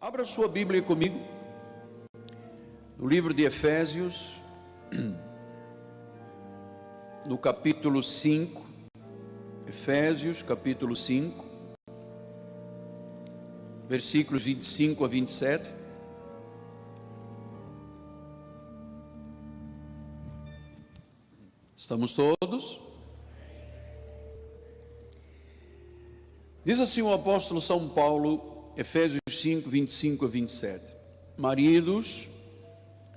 Abra sua Bíblia comigo, no livro de Efésios, no capítulo 5, Efésios, capítulo 5, versículos 25 a 27. Estamos todos? Diz assim o apóstolo São Paulo, Efésios 5, 25 a 27. Maridos,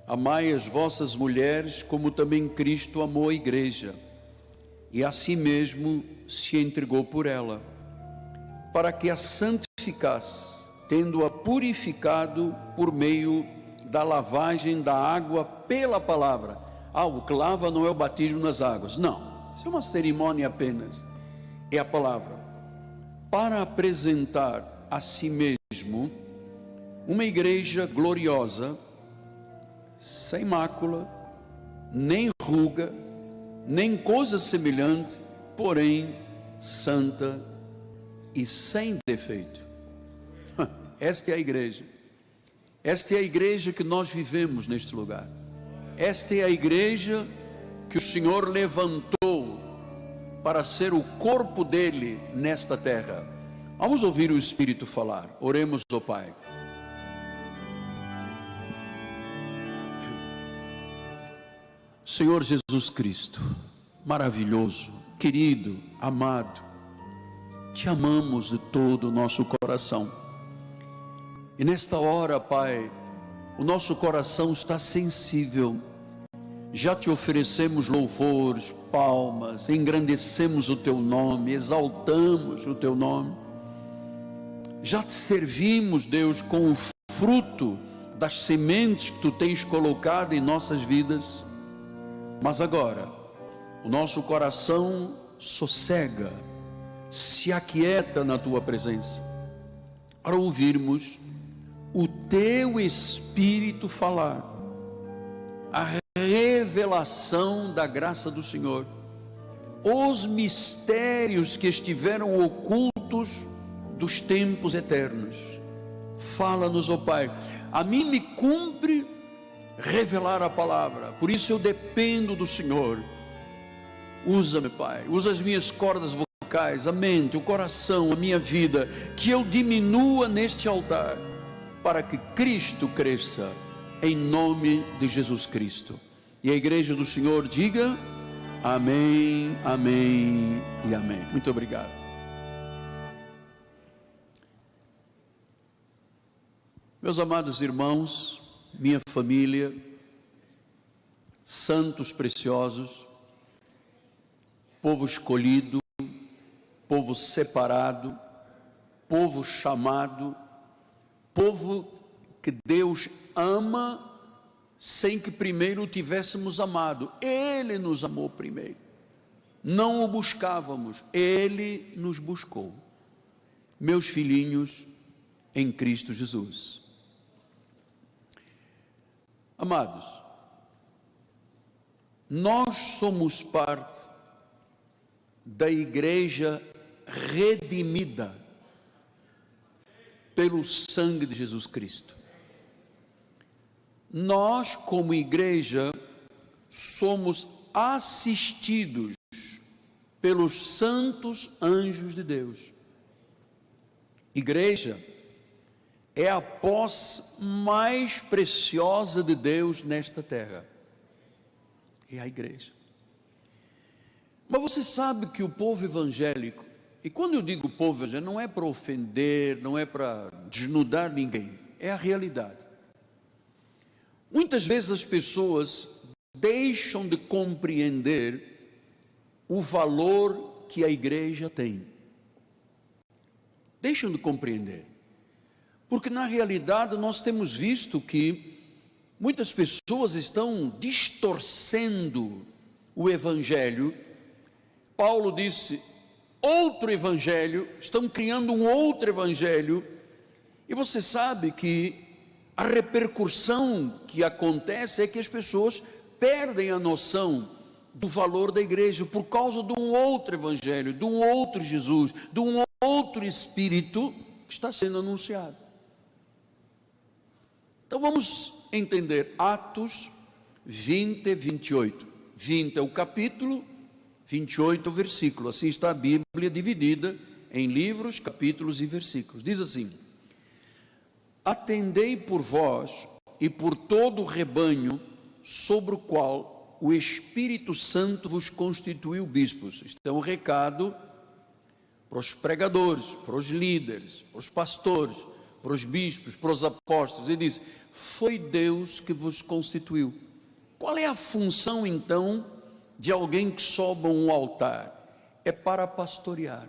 amai as vossas mulheres, como também Cristo amou a igreja, e a si mesmo se entregou por ela, para que a santificasse, tendo-a purificado por meio da lavagem da água pela palavra. O que lava não é o batismo nas águas, não, isso é uma cerimônia apenas, é a palavra, para apresentar a si mesmo uma igreja gloriosa, sem mácula, nem ruga, nem coisa semelhante, porém santa e sem defeito. Esta é a igreja. Esta é a igreja que nós vivemos neste lugar. Esta é a igreja que o Senhor levantou para ser o corpo dele nesta terra. Vamos ouvir o Espírito falar. Oremos ao Pai. Senhor Jesus Cristo, maravilhoso, querido, amado, te amamos de todo o nosso coração. E nesta hora, Pai, o nosso coração está sensível. Já te oferecemos louvores, palmas, engrandecemos o teu nome, exaltamos o teu nome. Já te servimos, Deus, com o fruto das sementes que tu tens colocado em nossas vidas. Mas agora, o nosso coração sossega, se aquieta na tua presença, para ouvirmos o teu Espírito falar, a revelação da graça do Senhor, os mistérios que estiveram ocultos dos tempos eternos. Fala-nos, ó Pai. A mim me cumpre revelar a palavra, por isso eu dependo do Senhor. Usa-me, Pai, usa as minhas cordas vocais, a mente, o coração, a minha vida, que eu diminua neste altar, para que Cristo cresça, em nome de Jesus Cristo. E a igreja do Senhor diga amém, amém e amém. Muito obrigado. Meus amados irmãos, minha família, santos preciosos, povo escolhido, povo separado, povo chamado, povo que Deus ama sem que primeiro o tivéssemos amado. Ele nos amou primeiro, não o buscávamos, Ele nos buscou. Meus filhinhos em Cristo Jesus. Amados, nós somos parte da igreja redimida pelo sangue de Jesus Cristo. Nós, como igreja, somos assistidos pelos santos anjos de Deus. Igreja é a posse mais preciosa de Deus nesta terra. É a igreja. Mas você sabe que o povo evangélico, e quando eu digo povo evangélico, não é para ofender, não é para desnudar ninguém, é a realidade. Muitas vezes as pessoas deixam de compreender o valor que a igreja tem. Deixam de compreender. Porque na realidade nós temos visto que muitas pessoas estão distorcendo o evangelho. Paulo disse, outro evangelho, estão criando um outro evangelho, e você sabe que a repercussão que acontece é que as pessoas perdem a noção do valor da igreja por causa de um outro evangelho, de um outro Jesus, de um outro Espírito que está sendo anunciado. Então vamos entender Atos 20 e 28. 20 é o capítulo, 28 é o versículo. Assim está a Bíblia dividida em livros, capítulos e versículos. Diz assim: atendei por vós e por todo o rebanho sobre o qual o Espírito Santo vos constituiu bispos. Isto é um recado para os pregadores, para os líderes, para os pastores, para os bispos, para os apóstolos. Ele diz: foi Deus que vos constituiu. Qual é a função então de alguém que sobe a um altar? É para pastorear,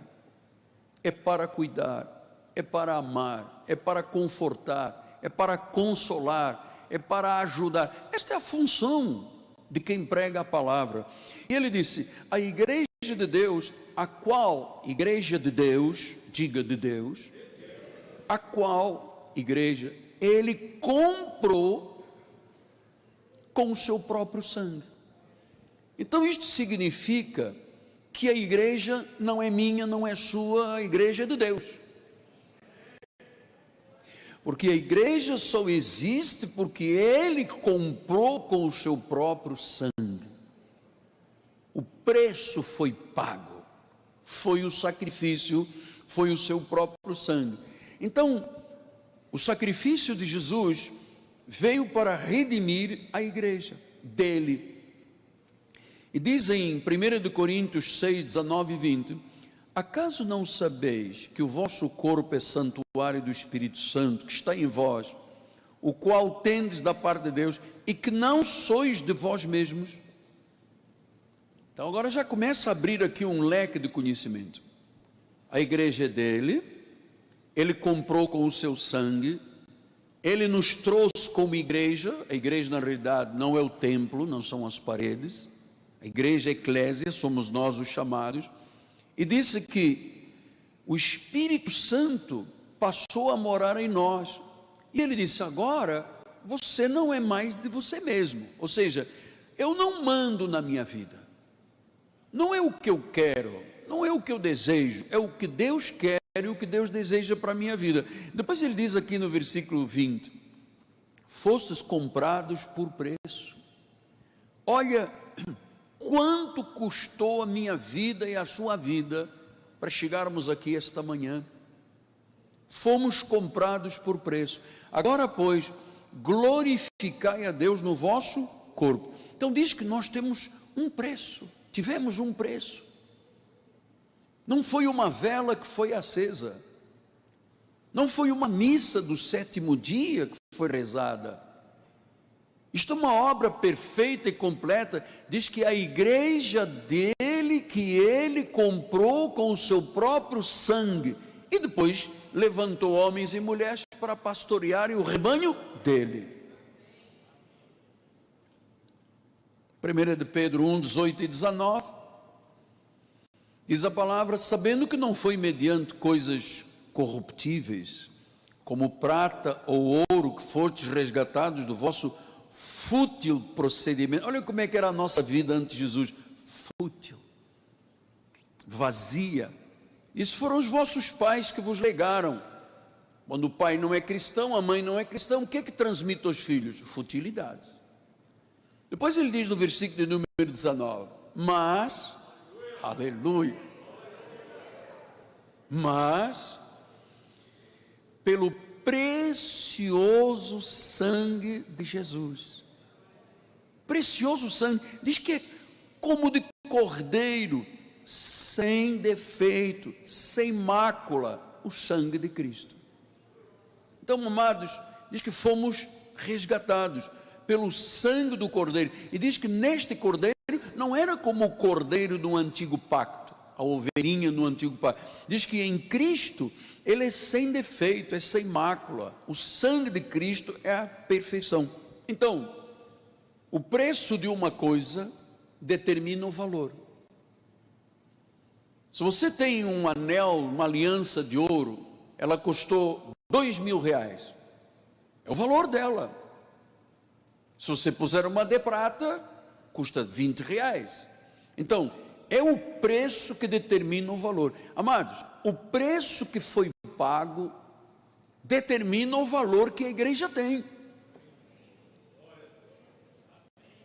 é para cuidar, é para amar, é para confortar, é para consolar, é para ajudar. Esta é a função de quem prega a palavra. E ele disse: a igreja de Deus, a qual igreja de Deus, diga de Deus, a qual igreja ele comprou com o seu próprio sangue. Então isto significa que a igreja não é minha, não é sua, a igreja é de Deus. Porque a igreja só existe porque ele comprou com o seu próprio sangue. O preço foi pago, foi o sacrifício, foi o seu próprio sangue. Então, o sacrifício de Jesus veio para redimir a igreja dele. E diz em 1 Coríntios 6, 19 e 20: acaso não sabeis que o vosso corpo é santuário do Espírito Santo, que está em vós, o qual tendes da parte de Deus, e que não sois de vós mesmos? Então agora já começa a abrir aqui um leque de conhecimento. A igreja é dele, ele comprou com o seu sangue, ele nos trouxe como igreja. A igreja na realidade não é o templo, não são as paredes, a igreja é a eclésia, somos nós os chamados. E disse que o Espírito Santo passou a morar em nós, e ele disse: agora você não é mais de você mesmo, ou seja, eu não mando na minha vida, não é o que eu quero, não é o que eu desejo, é o que Deus quer e o que Deus deseja para a minha vida. Depois ele diz aqui no versículo 20: fostes comprados por preço. Olha quanto custou a minha vida e a sua vida para chegarmos aqui esta manhã. Fomos comprados por preço. Agora, pois, glorificai a Deus no vosso corpo. Então diz que nós temos um preço, tivemos um preço. Não foi uma vela que foi acesa, não foi uma missa do sétimo dia que foi rezada. Isto é uma obra perfeita e completa. Diz que a igreja dele, que ele comprou com o seu próprio sangue, e depois levantou homens e mulheres para pastorearem o rebanho dele. 1 de Pedro 1, 18 e 19 diz a palavra: sabendo que não foi mediante coisas corruptíveis, como prata ou ouro, que fostes resgatados do vosso fútil procedimento. Olha como é que era a nossa vida antes de Jesus: fútil, vazia. Isso foram os vossos pais que vos legaram. Quando o pai não é cristão, a mãe não é cristã, o que é que transmite aos filhos? Futilidades. Depois ele diz no versículo de número 19: mas, aleluia, mas pelo precioso sangue de Jesus. Precioso sangue, diz que é como de cordeiro, sem defeito, sem mácula, o sangue de Cristo. Então, amados, diz que fomos resgatados pelo sangue do cordeiro, e diz que neste cordeiro não era como o cordeiro do antigo pacto, a ovelhinha no antigo pacto. Diz que em Cristo ele é sem defeito, é sem mácula. O sangue de Cristo é a perfeição. Então, o preço de uma coisa determina o valor. Se você tem um anel, uma aliança de ouro, ela custou R$2.000, é o valor dela. Se você puser uma de prata, custa R$20. Então, é o preço que determina o valor. Amados, o preço que foi pago determina o valor que a igreja tem.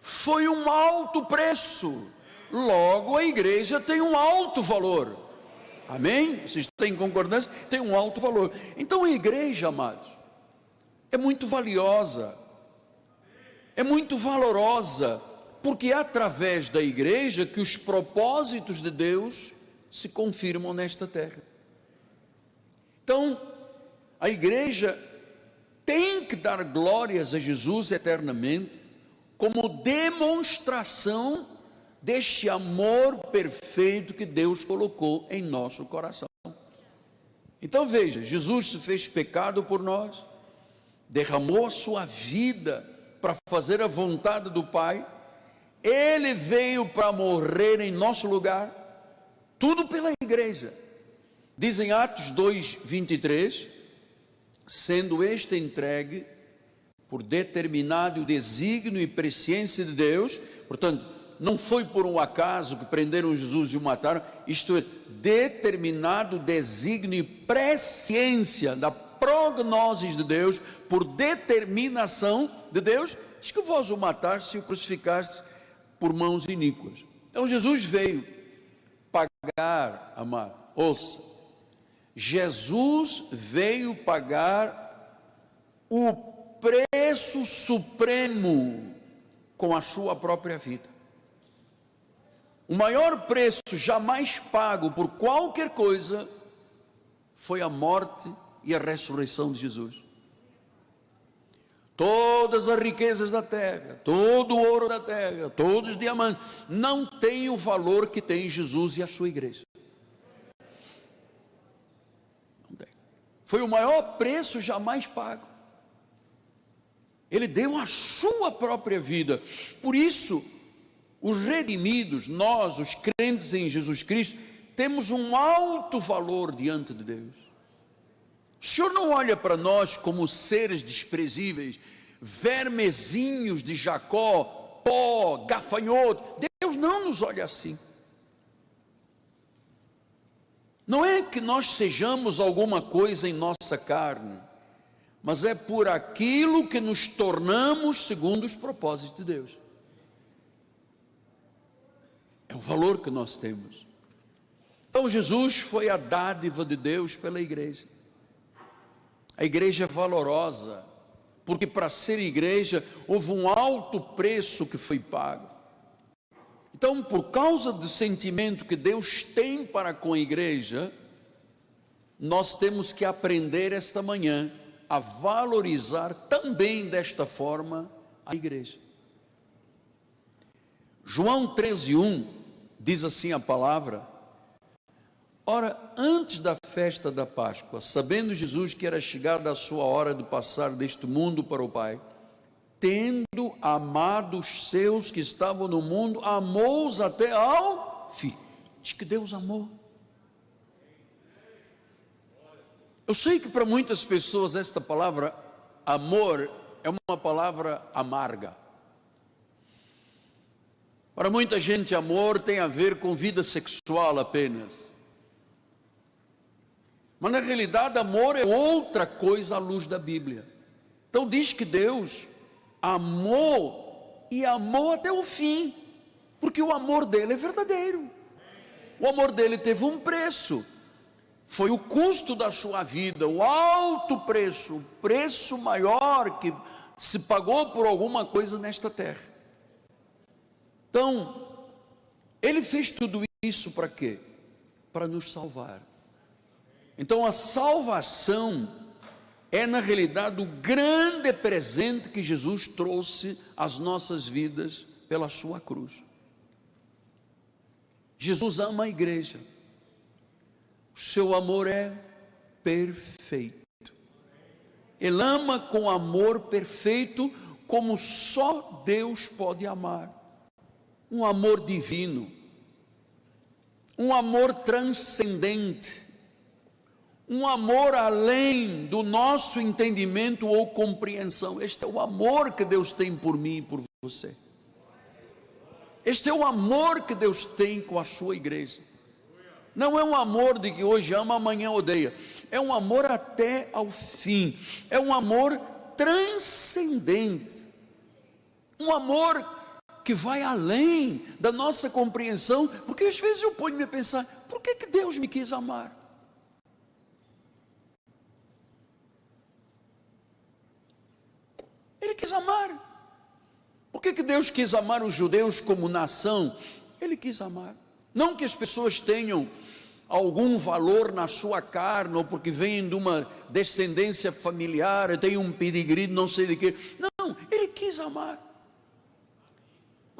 foi um alto preço. Logo, a igreja tem um alto valor. Amém? Vocês têm concordância? Tem um alto valor. Então a igreja, amados, é muito valiosa, é muito valorosa, porque é através da igreja que os propósitos de Deus se confirmam nesta terra. Então, a igreja tem que dar glórias a Jesus eternamente, como demonstração deste amor perfeito que Deus colocou em nosso coração. Então veja, Jesus se fez pecado por nós, derramou a sua vida para fazer a vontade do Pai, Ele veio para morrer em nosso lugar, tudo pela igreja. Diz em Atos 2:23, sendo este entregue por determinado desígnio e presciência de Deus, portanto, não foi por um acaso que prenderam Jesus e o mataram, isto é, determinado desígnio e presciência da prognose de Deus, por determinação de Deus, diz que vós o mataste e o crucificaste por mãos iníquas. Então Jesus veio pagar, amado, ouça, Jesus veio pagar o preço supremo com a sua própria vida. O maior preço jamais pago por qualquer coisa foi a morte e a ressurreição de Jesus. Todas as riquezas da terra, todo o ouro da terra, todos os diamantes, não têm o valor que tem Jesus e a sua igreja. Não tem. Foi o maior preço jamais pago. Ele deu a sua própria vida. Por isso, os redimidos, nós, os crentes em Jesus Cristo, temos um alto valor diante de Deus. O Senhor não olha para nós como seres desprezíveis, vermezinhos de Jacó, pó, gafanhoto. Deus não nos olha assim. Não é que nós sejamos alguma coisa em nossa carne, mas é por aquilo que nos tornamos segundo os propósitos de Deus. É o valor que nós temos. Então Jesus foi a dádiva de Deus pela igreja. A igreja é valorosa, porque para ser igreja houve um alto preço que foi pago. Então, por causa do sentimento que Deus tem para com a igreja, nós temos que aprender esta manhã a valorizar também desta forma a igreja. João 13:1 diz assim a palavra: ora, antes da festa da Páscoa, sabendo Jesus que era chegada a sua hora de passar deste mundo para o Pai, tendo amado os seus que estavam no mundo, amou-os até ao fim. Diz que Deus amou. Eu sei que para muitas pessoas esta palavra amor é uma palavra amarga. Para muita gente, amor tem a ver com vida sexual apenas. Mas na realidade, amor é outra coisa à luz da Bíblia. Então diz que Deus amou e amou até o fim, porque o amor dele é verdadeiro. O amor dele teve um preço, foi o custo da sua vida, o alto preço, o preço maior que se pagou por alguma coisa nesta terra. Então, ele fez tudo isso para quê? Para nos salvar. Então a salvação é na realidade o grande presente que Jesus trouxe às nossas vidas pela sua cruz. Jesus ama a igreja, o seu amor é perfeito, ele ama com amor perfeito, como só Deus pode amar, um amor divino, um amor transcendente, um amor além do nosso entendimento ou compreensão. Este é o amor que Deus tem por mim e por você. Este é o amor que Deus tem com a sua igreja. Não é um amor de que hoje ama, amanhã odeia. É um amor até ao fim. É um amor transcendente. Um amor que vai além da nossa compreensão, porque às vezes eu ponho-me a pensar, por que Deus me quis amar? Ele quis amar. Por que Deus quis amar os judeus como nação? Ele quis amar. Não que as pessoas tenham algum valor na sua carne, ou porque vêm de uma descendência familiar, tem um pedigree, não sei de quê. Não, ele quis amar.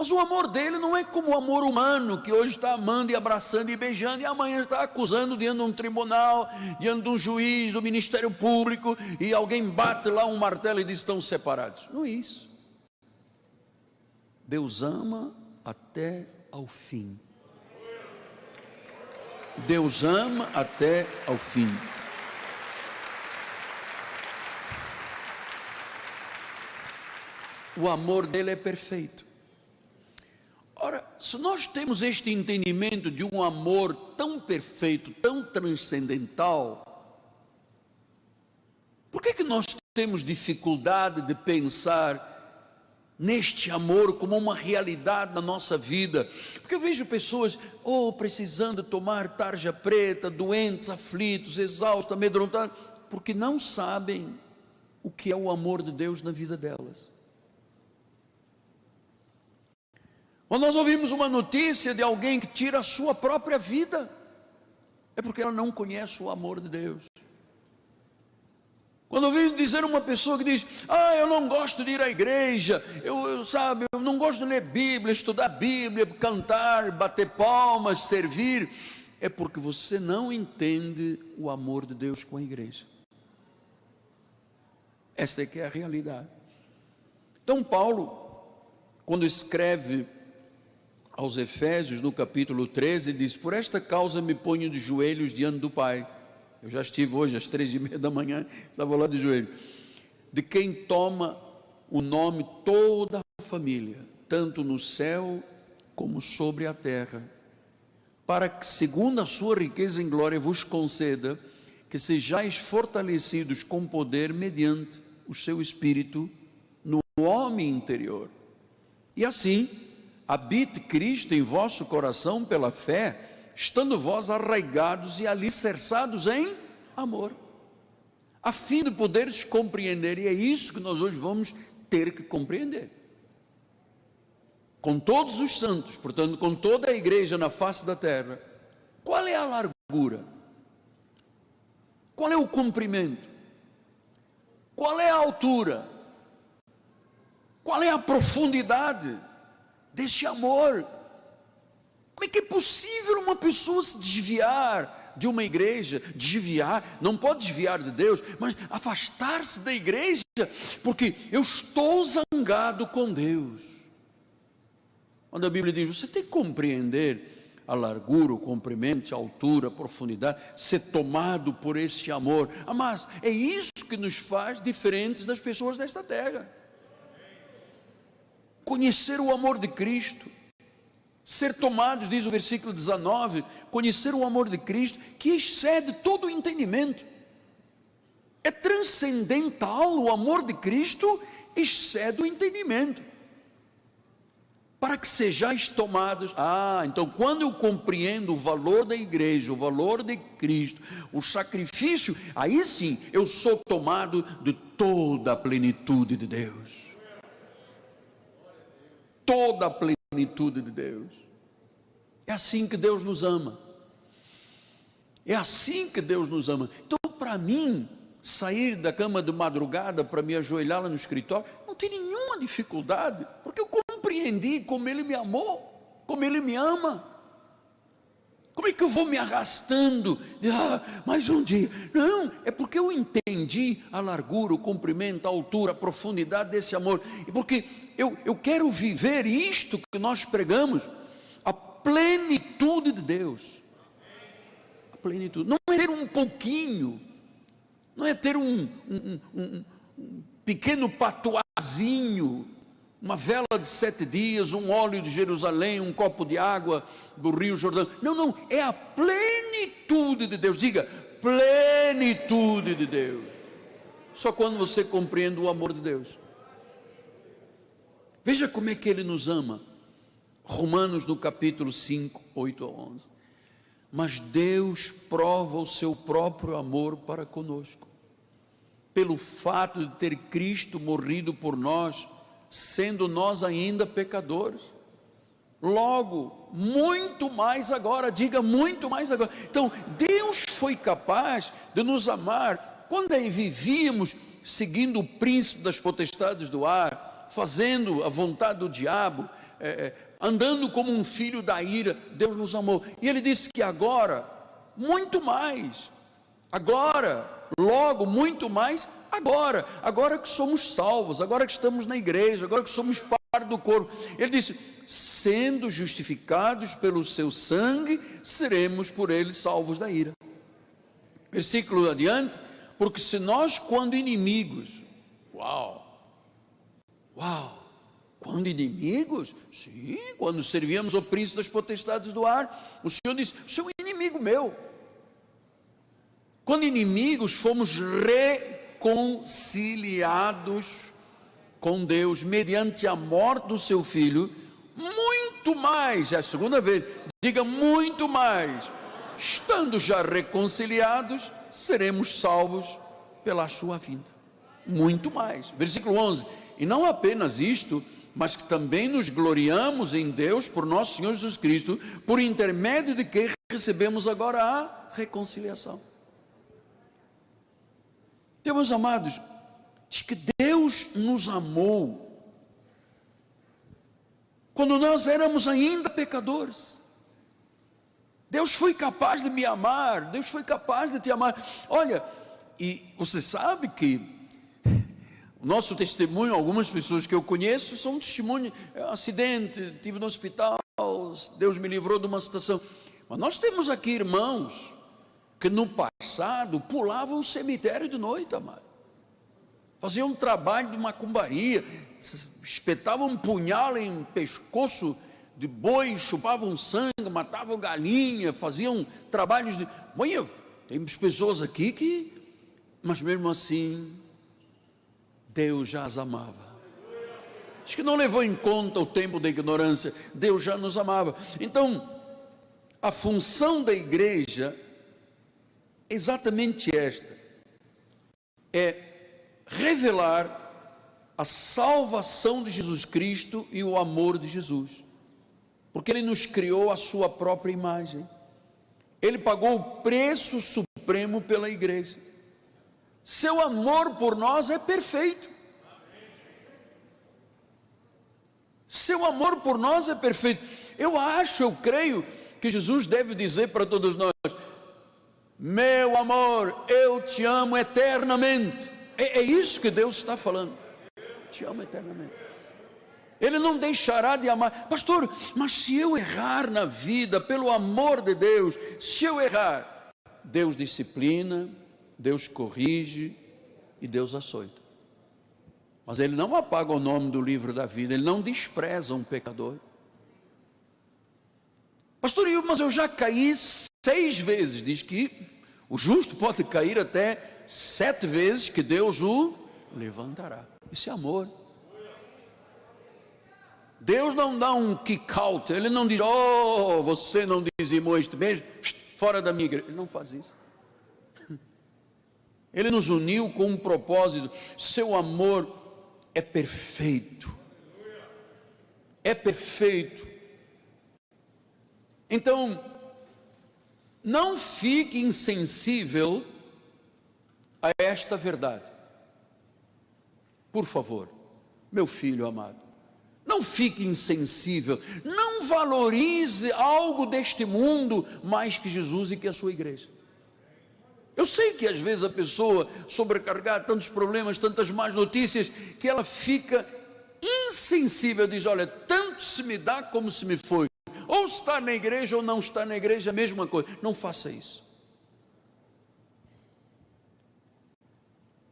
Mas o amor dele não é como o amor humano, que hoje está amando e abraçando e beijando, e amanhã está acusando diante de um tribunal, diante de um juiz, do Ministério Público, e alguém bate lá um martelo e diz: estão separados. Não é isso. Deus ama até ao fim. Deus ama até ao fim. O amor dele é perfeito. Ora, se nós temos este entendimento de um amor tão perfeito, tão transcendental, por que nós temos dificuldade de pensar neste amor como uma realidade na nossa vida? Porque eu vejo pessoas precisando tomar tarja preta, doentes, aflitos, exaustos, amedrontados, porque não sabem o que é o amor de Deus na vida delas. Quando nós ouvimos uma notícia de alguém que tira a sua própria vida, é porque ela não conhece o amor de Deus. Quando ouvi dizer uma pessoa que diz: eu não gosto de ir à igreja, eu não gosto de ler Bíblia, estudar Bíblia, cantar, bater palmas, servir, é porque você não entende o amor de Deus com a igreja. Esta é que é a realidade. Então Paulo, quando escreve aos Efésios, no capítulo 13, diz: por esta causa me ponho de joelhos diante do Pai. Eu já estive hoje às 3:30 da manhã, estava lá de joelho, de quem toma o nome toda a família, tanto no céu como sobre a terra, para que, segundo a sua riqueza em glória, vos conceda que sejais fortalecidos com poder mediante o seu Espírito no homem interior, e assim habite Cristo em vosso coração pela fé, estando vós arraigados e alicerçados em amor, a fim de poderes compreender, e é isso que nós hoje vamos ter que compreender, com todos os santos, portanto com toda a igreja na face da terra, qual é a largura, qual é o comprimento, qual é a altura, qual é a profundidade deste amor. Como é que é possível uma pessoa se desviar de uma igreja? Desviar, não pode desviar de Deus, mas afastar-se da igreja, porque eu estou zangado com Deus. Quando a Bíblia diz, você tem que compreender a largura, o comprimento, a altura, a profundidade, ser tomado por este amor. Mas é isso que nos faz diferentes das pessoas desta terra. Conhecer o amor de Cristo, ser tomados, diz o versículo 19, conhecer o amor de Cristo, que excede todo o entendimento, é transcendental. O amor de Cristo excede o entendimento, para que sejais tomados. Então quando eu compreendo o valor da igreja, o valor de Cristo, o sacrifício, aí sim eu sou tomado de toda a plenitude de Deus. Toda a plenitude de Deus. É assim que Deus nos ama. É assim que Deus nos ama. Então, para mim, sair da cama de madrugada para me ajoelhar lá no escritório, não tem nenhuma dificuldade, porque eu compreendi como Ele me amou, como Ele me ama. Como é que eu vou me arrastando? Mais um dia. Não, é porque eu entendi a largura, o comprimento, a altura, a profundidade desse amor. E porque eu quero viver isto que nós pregamos, a plenitude de Deus. A plenitude. Não é ter um pouquinho, não é ter um pequeno patuazinho, uma vela de 7 dias, um óleo de Jerusalém, um copo de água do Rio Jordão. Não, é a plenitude de Deus. Diga, plenitude de Deus. Só quando você compreende o amor de Deus. Veja como é que Ele nos ama. Romanos no capítulo 5, 8 a 11. Mas Deus prova o seu próprio amor para conosco, pelo fato de ter Cristo morrido por nós, sendo nós ainda pecadores. Logo, muito mais agora, diga muito mais agora. Então, Deus foi capaz de nos amar quando aí vivíamos seguindo o príncipe das potestades do ar, fazendo a vontade do diabo, andando como um filho da ira. Deus nos amou, e Ele disse que agora, muito mais, agora, logo, muito mais, agora que somos salvos, agora que estamos na igreja, agora que somos parte do corpo, Ele disse, sendo justificados pelo seu sangue, seremos por Ele salvos da ira. Versículo adiante, porque se nós quando inimigos, quando inimigos, sim, quando servíamos ao príncipe das potestades do ar, o Senhor disse, o Senhor é inimigo meu. Quando inimigos, fomos reconciliados com Deus, mediante a morte do seu Filho, muito mais, é a segunda vez, diga muito mais, estando já reconciliados, seremos salvos pela sua vinda, muito mais. Versículo 11, e não apenas isto, mas que também nos gloriamos em Deus, por nosso Senhor Jesus Cristo, por intermédio de que recebemos agora a reconciliação. Então, meus amados, diz que Deus nos amou quando nós éramos ainda pecadores. Deus foi capaz de me amar, Deus foi capaz de te amar. Olha, e você sabe que o nosso testemunho, algumas pessoas que eu conheço, são um testemunho, acidente, estive no hospital, Deus me livrou de uma situação. Mas nós temos aqui irmãos que no passado pulavam o cemitério de noite, amado. Faziam um trabalho de macumbaria, espetavam um punhal em pescoço de boi, chupavam sangue, matavam galinha, faziam trabalhos de... Mãe, temos pessoas aqui que... Mas mesmo assim, Deus já as amava. Acho que não levou em conta o tempo da ignorância, Deus já nos amava. Então, a função da igreja é exatamente esta, é revelar a salvação de Jesus Cristo e o amor de Jesus, porque Ele nos criou a sua própria imagem, Ele pagou o preço supremo pela igreja, seu amor por nós é perfeito, seu amor por nós é perfeito. Eu creio que Jesus deve dizer para todos nós, meu amor, eu te amo eternamente. É isso que Deus está falando, te amo eternamente. Ele não deixará de amar. Pastor, mas se eu errar na vida, pelo amor de Deus, se eu errar, Deus disciplina, Deus corrige e Deus açoita. Mas Ele não apaga o nome do livro da vida, Ele não despreza um pecador. Pastor, mas eu já caí 6 vezes, diz que o justo pode cair até 7 vezes que Deus o levantará. Isso é amor. Deus não dá um kick out, Ele não diz, oh, você não dizimou este mês, fora da minha igreja. Ele não faz isso. Ele nos uniu com um propósito. Seu amor é perfeito. É perfeito. Então, não fique insensível a esta verdade. Por favor, meu filho amado, não fique insensível, não valorize algo deste mundo mais que Jesus e que a sua igreja. Eu sei que às vezes a pessoa sobrecarregada, tantos problemas, tantas más notícias, que ela fica insensível, diz, olha, tanto se me dá como se me foi, ou está na igreja ou não está na igreja, a mesma coisa. Não faça isso.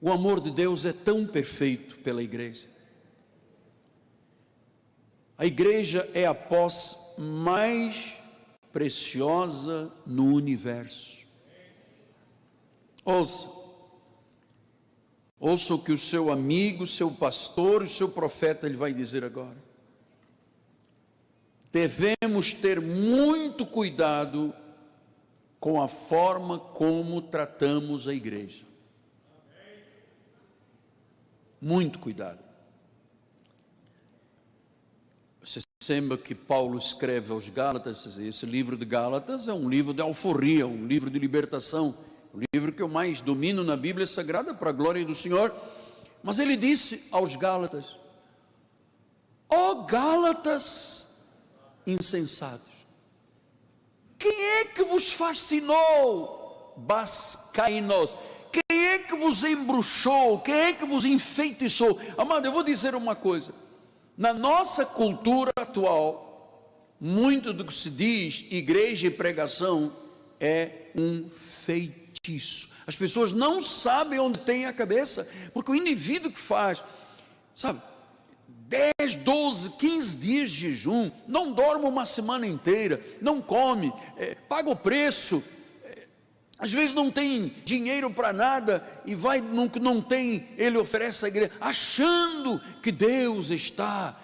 O amor de Deus é tão perfeito pela igreja. A igreja é a posse mais preciosa no universo. Ouça o que o seu amigo, seu pastor, o seu profeta, ele vai dizer agora. devemos ter muito cuidado com a forma como tratamos a igreja. Muito cuidado. Você lembra que Paulo escreve aos Gálatas, esse livro de Gálatas é um livro de alforria, um livro de libertação, o livro que eu mais domino na Bíblia Sagrada, para a glória do Senhor. Mas ele disse aos Gálatas: ó Gálatas insensatos, quem é que vos fascinou, bascainos? Quem é que vos embruxou? Quem é que vos enfeitiçou? Amado, eu vou dizer uma coisa: na nossa cultura atual, muito do que se diz igreja e pregação é um feitiço. As pessoas não sabem onde tem a cabeça, porque o indivíduo que faz, sabe, 10, 12, 15 dias de jejum, não dorme uma semana inteira, não come, paga o preço, às vezes não tem dinheiro para nada, e vai no que não tem, ele oferece à igreja, achando que Deus está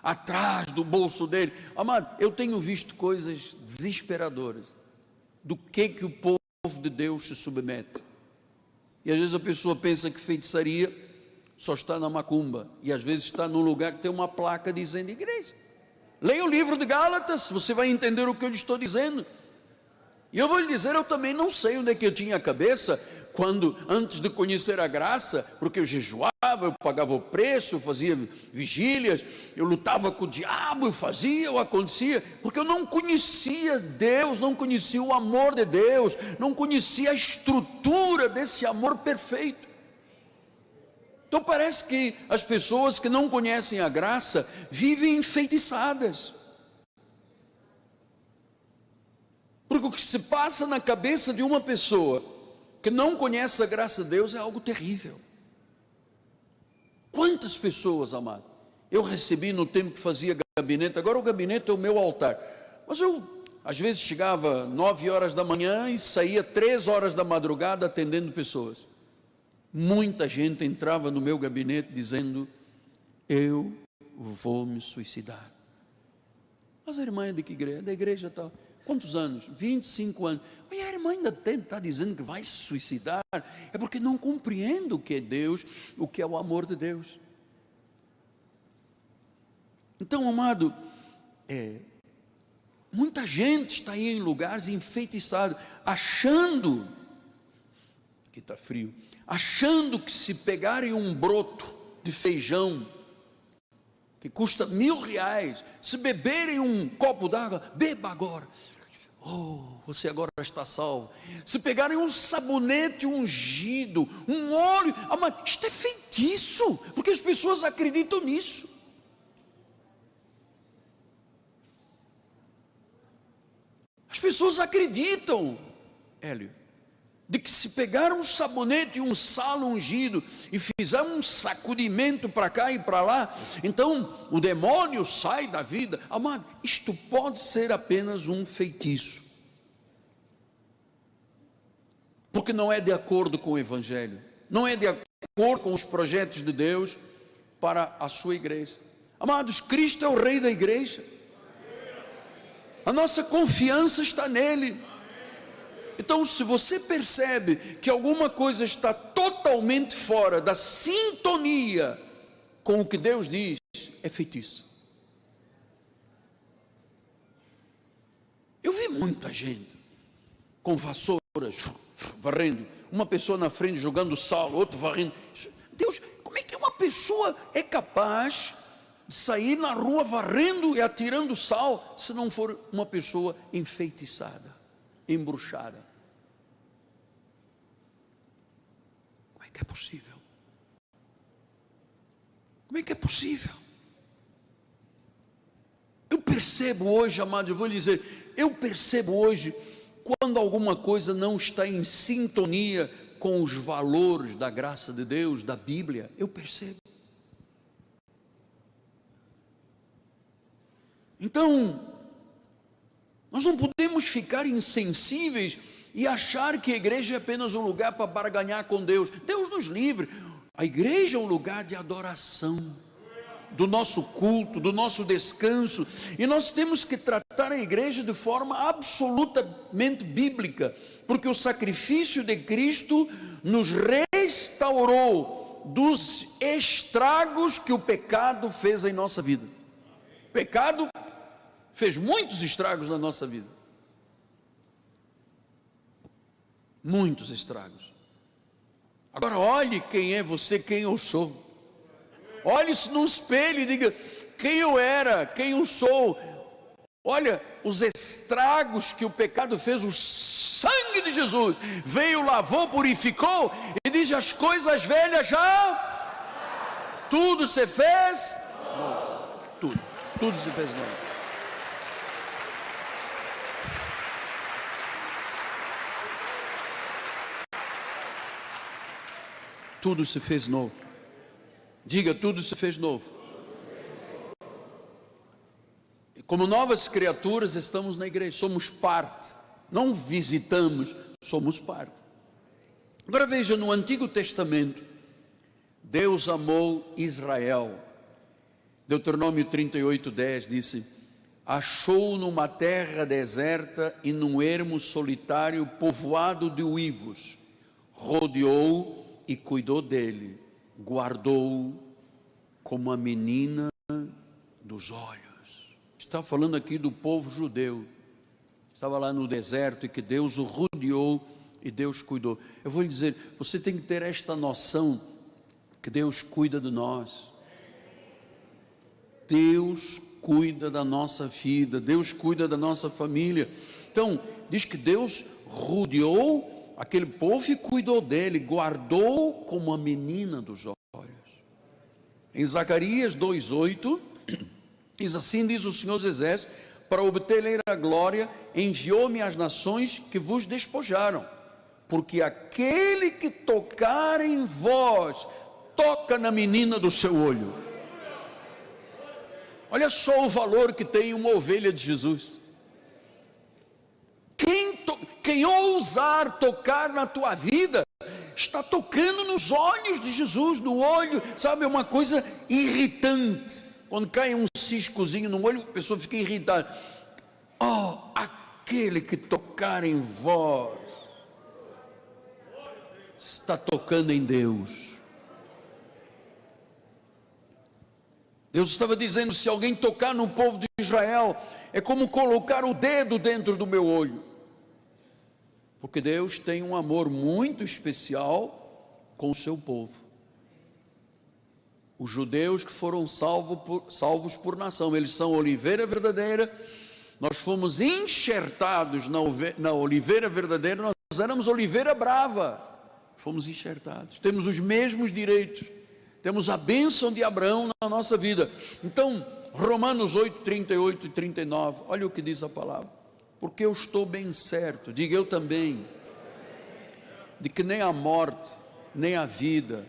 atrás do bolso dele. Amado, eu tenho visto coisas desesperadoras, do que o povo de Deus se submete, e às vezes a pessoa pensa que feitiçaria só está na macumba, e às vezes está num lugar que tem uma placa dizendo igreja. Leia o livro de Gálatas, você vai entender o que eu lhe estou dizendo. E eu vou lhe dizer, eu também não sei onde é que eu tinha a cabeça, quando, antes de conhecer a graça, porque eu jejuava, eu pagava o preço, eu fazia vigílias, eu lutava com o diabo, eu acontecia, porque eu não conhecia Deus, não conhecia o amor de Deus, não conhecia a estrutura desse amor perfeito. Então parece que as pessoas que não conhecem a graça vivem enfeitiçadas, porque o que se passa na cabeça de uma pessoa que não conhece a graça de Deus é algo terrível. Quantas pessoas, amado, eu recebi no tempo que fazia gabinete. Agora o gabinete é o meu altar, mas eu às vezes chegava 9 horas da manhã e saía 3 horas da madrugada atendendo pessoas. Muita gente entrava no meu gabinete dizendo: eu vou me suicidar. Mas a irmã é de que igreja? Da igreja tal. Quantos anos? 25 anos. E a irmã ainda está dizendo que vai se suicidar. É porque não compreende o que é Deus, o que é o amor de Deus. Então, amado, muita gente está aí em lugares enfeitiçados, achando que está frio, achando que se pegarem um broto de feijão que custa R$1.000, se beberem um copo d'água, beba agora, você agora está salvo. Se pegarem um sabonete ungido, um óleo, isto é feitiço, porque as pessoas acreditam nisso. As pessoas acreditam, Hélio, de que se pegar um sabonete e um sal ungido e fizer um sacudimento para cá e para lá, então o demônio sai da vida. Amado, isto pode ser apenas um feitiço, porque não é de acordo com o Evangelho, não é de acordo com os projetos de Deus para a sua igreja. Amados, Cristo é o Rei da igreja, a nossa confiança está nele. Então, se você percebe que alguma coisa está totalmente fora da sintonia com o que Deus diz, é feitiço. Eu vi muita gente com vassouras varrendo, uma pessoa na frente jogando sal, outro varrendo. Deus, como é que uma pessoa é capaz de sair na rua varrendo e atirando sal, se não for uma pessoa enfeitiçada, embruxada? Como é que é possível? Como é que é possível? Eu percebo hoje, amado, eu vou lhe dizer, eu percebo hoje quando alguma coisa não está em sintonia com os valores da graça de Deus, da Bíblia. Eu percebo. Então, nós não podemos ficar insensíveis e achar que a igreja é apenas um lugar para barganhar com Deus. Deus nos livre. A igreja é um lugar de adoração. do nosso culto, do nosso descanso, e nós temos que tratar a igreja de forma absolutamente bíblica, porque o sacrifício de Cristo nos restaurou dos estragos que o pecado fez em nossa vida. O pecado fez muitos estragos na nossa vida, muitos estragos. Agora olhe quem é você, quem eu sou. Olhe-se no espelho e diga quem eu era, quem eu sou. Olha os estragos que o pecado fez. O sangue de Jesus veio, lavou, purificou, e diz: as coisas velhas já, tudo se fez novo. Tudo se fez novo. Tudo se fez novo. Diga: tudo se fez novo. E como novas criaturas estamos na igreja, somos parte, não visitamos, somos parte. Agora veja, no Antigo Testamento, Deus amou Israel. Deuteronômio 38:10 disse: achou numa terra deserta e num ermo solitário, povoado de uivos, rodeou e cuidou dele, guardou como a menina dos olhos. Está falando aqui do povo judeu, estava lá no deserto e que Deus o rodeou e Deus cuidou. Eu vou lhe dizer, você tem que ter esta noção que Deus cuida de nós. Deus cuida da nossa vida, Deus cuida da nossa família. Então diz que Deus rodeou aquele povo e cuidou dele, guardou como a menina dos olhos. Em Zacarias 2:8 diz assim: diz o Senhor dos Exércitos, para obter a glória, enviou-me às nações que vos despojaram, porque aquele que tocar em vós, toca na menina do seu olho. Olha só o valor que tem uma ovelha de Jesus. Quem ousar tocar na tua vida, está tocando nos olhos de Jesus, no olho, sabe, é uma coisa irritante. Quando cai um ciscozinho no olho, a pessoa fica irritada. Oh, aquele que tocar em vós, está tocando em Deus. Deus estava dizendo: se alguém tocar no povo de Israel, é como colocar o dedo dentro do meu olho. Porque Deus tem um amor muito especial com o seu povo. Os judeus que foram salvos por nação, eles são oliveira verdadeira. Nós fomos enxertados na oliveira verdadeira, nós éramos oliveira brava. Fomos enxertados, temos os mesmos direitos, temos a bênção de Abraão na nossa vida. Então, Romanos 8:38 e 39, olha o que diz a palavra. Porque eu estou bem certo, diga eu também, de que nem a morte, nem a vida,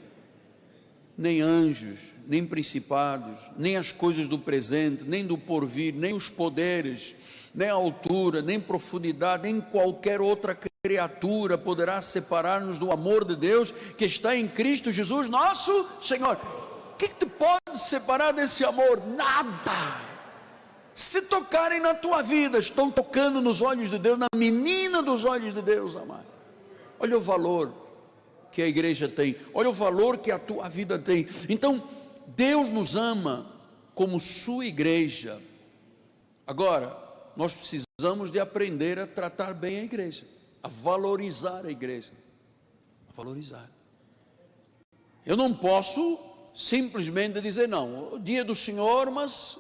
nem anjos, nem principados, nem as coisas do presente, nem do porvir, nem os poderes, nem a altura, nem profundidade, nem qualquer outra criatura poderá separar-nos do amor de Deus que está em Cristo Jesus nosso Senhor. O que te pode separar desse amor? Nada. Se tocarem na tua vida, estão tocando nos olhos de Deus, na menina dos olhos de Deus, amado. Olha o valor que a igreja tem, olha o valor que a tua vida tem. Então, Deus nos ama como sua igreja. Agora, nós precisamos de aprender a tratar bem a igreja, a valorizar a igreja, a valorizar. Eu não posso simplesmente dizer: não, o dia do Senhor, mas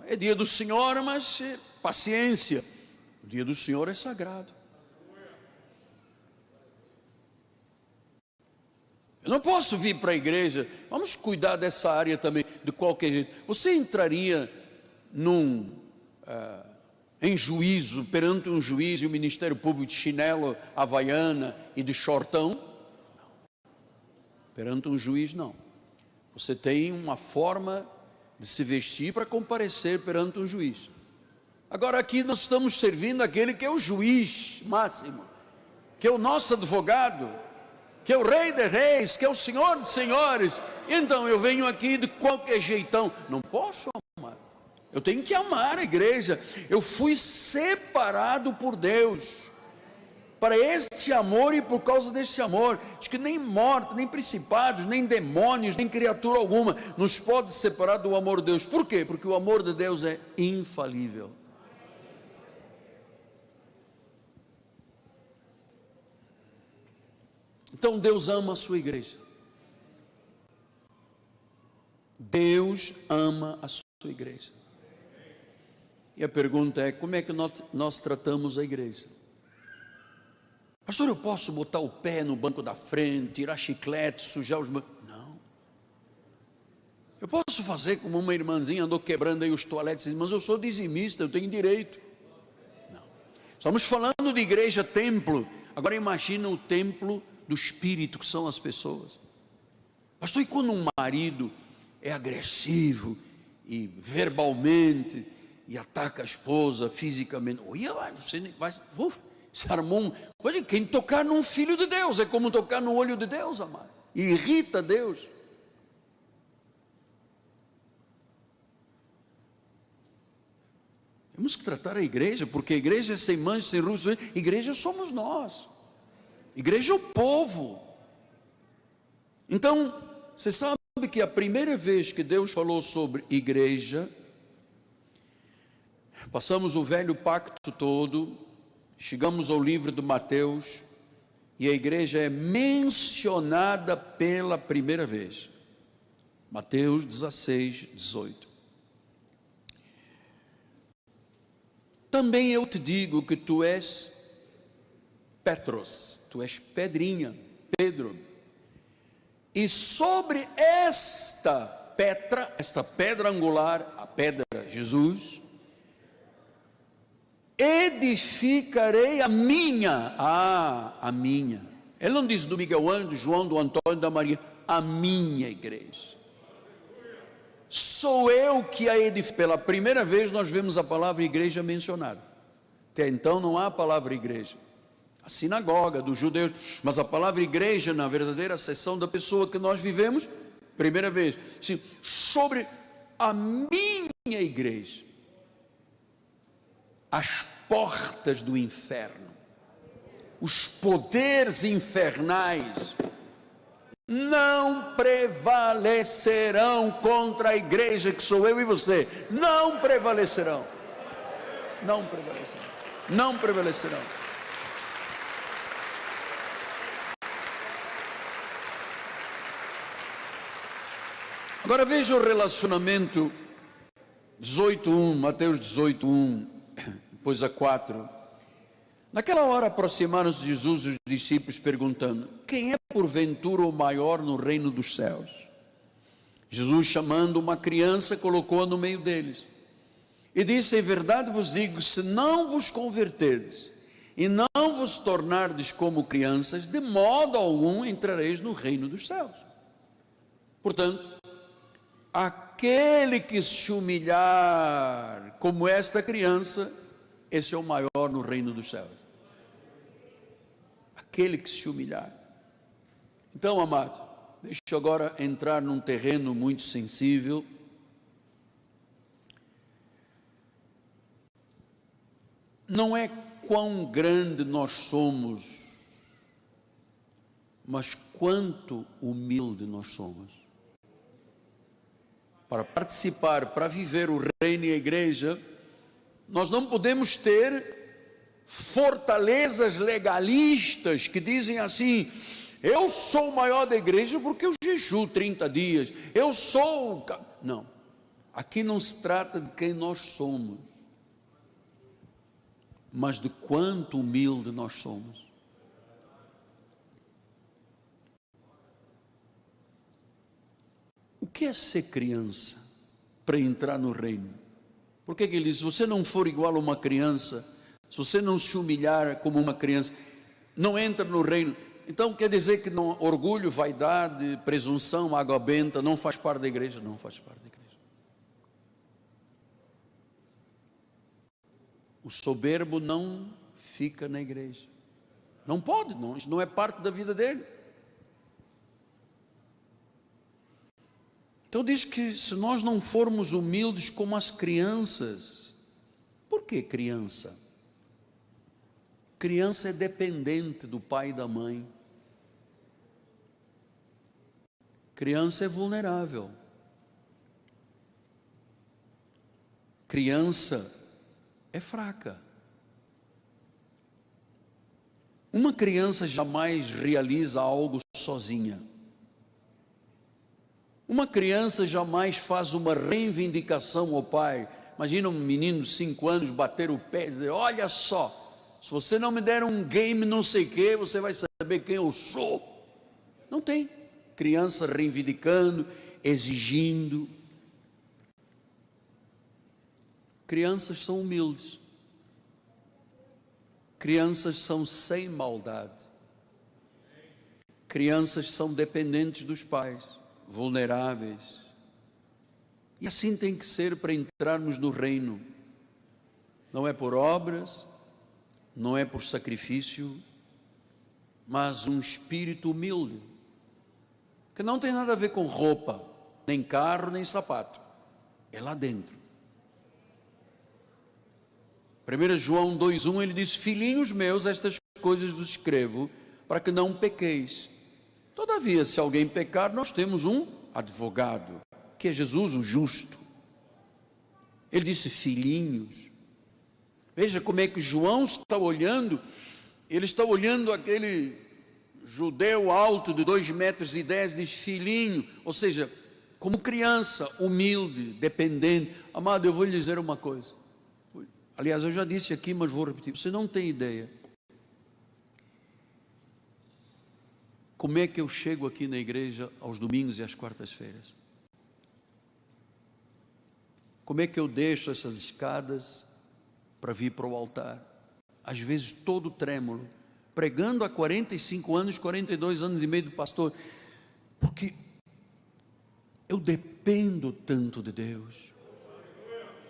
é dia do Senhor, mas paciência. O dia do Senhor é sagrado. Eu não posso vir para a igreja, vamos cuidar dessa área também, de qualquer jeito. Você entraria em juízo, perante um juiz e o Ministério Público de chinelo, havaiana e de shortão? Não. Perante um juiz, não. Você tem uma forma de se vestir para comparecer perante um juiz. Agora aqui nós estamos servindo aquele que é o juiz máximo, que é o nosso advogado. que é o Rei de Reis, que é o Senhor de Senhores. Então eu venho aqui de qualquer jeitão. Não posso amar. Eu tenho que amar a igreja. Eu fui separado por Deus para este amor, e por causa deste amor, diz que nem morte, nem principados, nem demônios, nem criatura alguma nos pode separar do amor de Deus. Por quê? Porque o amor de Deus é infalível. Então Deus ama a sua igreja. Deus ama a sua igreja. E a pergunta é: como é que nós tratamos a igreja? Pastor, eu posso botar o pé no banco da frente, tirar chiclete, sujar os bancos? Não. Eu posso fazer como uma irmãzinha andou quebrando aí os toaletes, mas eu sou dizimista, eu tenho direito. Não. Estamos falando de igreja, templo. Agora imagina o templo do Espírito, que são as pessoas. Pastor, e quando um marido é agressivo e verbalmente e ataca a esposa fisicamente? Olha, você vai... Se armou quem tocar num filho de Deus é como tocar no olho de Deus, amado. Irrita Deus. Temos que tratar a igreja, porque a igreja é sem mancha, sem ruído. Igreja somos nós. Igreja é o povo. Então, você sabe que a primeira vez que Deus falou sobre igreja, passamos o velho pacto todo, chegamos ao livro de Mateus, e a igreja é mencionada pela primeira vez. Mateus 16, 18. Também eu te digo que tu és Petros, tu és pedrinha, Pedro, e sobre esta pedra angular, a pedra Jesus, edificarei a minha. Ele não diz do Miguel Ângelo, do João, do Antônio, da Maria. A minha igreja. Sou eu que a edifico. Pela primeira vez nós vemos a palavra igreja mencionada. Até então não há a palavra igreja. A sinagoga dos judeus. Mas a palavra igreja, na verdadeira acessão da pessoa que nós vivemos, primeira vez. Sim, sobre a minha igreja. As portas do inferno, os poderes infernais não prevalecerão contra a igreja que sou eu e você. Não prevalecerão. Não prevalecerão. Não prevalecerão. Agora veja o relacionamento 18:1, Mateus 18:1. Depois a 4. Naquela hora aproximaram-se Jesus e os discípulos perguntando: quem é porventura o maior no reino dos céus? Jesus, chamando uma criança, colocou-a no meio deles e disse: em verdade vos digo, se não vos converterdes e não vos tornardes como crianças, de modo algum entrareis no reino dos céus. Portanto, aquele que se humilhar como esta criança, esse é o maior no reino dos céus. Aquele que se humilhar. Então, amado, deixa eu agora entrar num terreno muito sensível. Não é quão grande nós somos, mas quanto humilde nós somos. Para participar, para viver o reino e a igreja, nós não podemos ter fortalezas legalistas que dizem assim: eu sou o maior da igreja porque eu jejuo 30 dias, eu sou... Não, aqui não se trata de quem nós somos, mas de quanto humilde nós somos. O que é ser criança para entrar no reino? Por que ele diz: se você não for igual a uma criança, se você não se humilhar como uma criança, não entra no reino? Então quer dizer que não, orgulho, vaidade, presunção, água benta não faz parte da igreja? Não faz parte da igreja. O soberbo não fica na igreja. Não pode, não, isso não é parte da vida dele. Então diz que se nós não formos humildes como as crianças, por que criança? Criança é dependente do pai e da mãe. Criança é vulnerável. Criança é fraca. Uma criança jamais realiza algo sozinha. Uma criança jamais faz uma reivindicação ao pai. Imagina um menino de 5 anos bater o pé e dizer: olha só, se você não me der um game não sei o que, você vai saber quem eu sou. Não tem. Criança reivindicando, exigindo. Crianças são humildes. Crianças são sem maldade. Crianças são dependentes dos pais, vulneráveis. E assim tem que ser para entrarmos no reino. Não é por obras, não é por sacrifício, mas um espírito humilde, que não tem nada a ver com roupa, nem carro, nem sapato. É lá dentro. 1 João 2,1 ele diz: filhinhos meus, estas coisas vos escrevo para que não pequeis. Todavia, se alguém pecar, nós temos um advogado, que é Jesus, o justo. Ele disse filhinhos. Veja como é que João está olhando. Ele está olhando aquele judeu alto de 2,10 metros, diz filhinho, ou seja, como criança, humilde, dependente. Amado, eu vou lhe dizer uma coisa. Aliás, eu já disse aqui, mas vou repetir. Você não tem ideia como é que eu chego aqui na igreja aos domingos e às quartas-feiras. Como é que eu deixo essas escadas para vir para o altar? Às vezes todo trêmulo, pregando há 45 anos, 42 anos e meio de pastor, porque eu dependo tanto de Deus,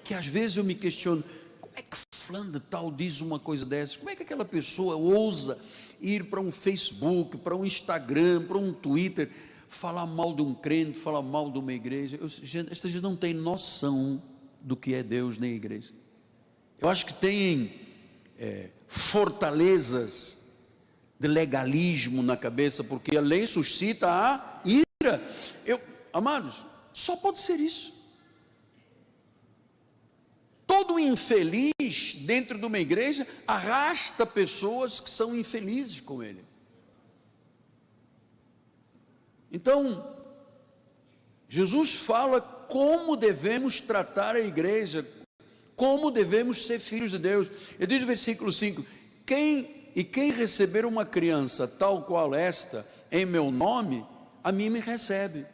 que às vezes eu me questiono: como é que fulano de tal diz uma coisa dessas? Como é que aquela pessoa ousa ir para um Facebook, para um Instagram, para um Twitter, falar mal de um crente, falar mal de uma igreja? Esta gente não tem noção do que é Deus nem a igreja. Eu acho que tem fortalezas de legalismo na cabeça, porque a lei suscita a ira. Amados, só pode ser isso. Todo infeliz dentro de uma igreja arrasta pessoas que são infelizes com ele. Então, Jesus fala como devemos tratar a igreja, como devemos ser filhos de Deus. Ele diz no versículo 5: quem receber uma criança tal qual esta, em meu nome, a mim me recebe.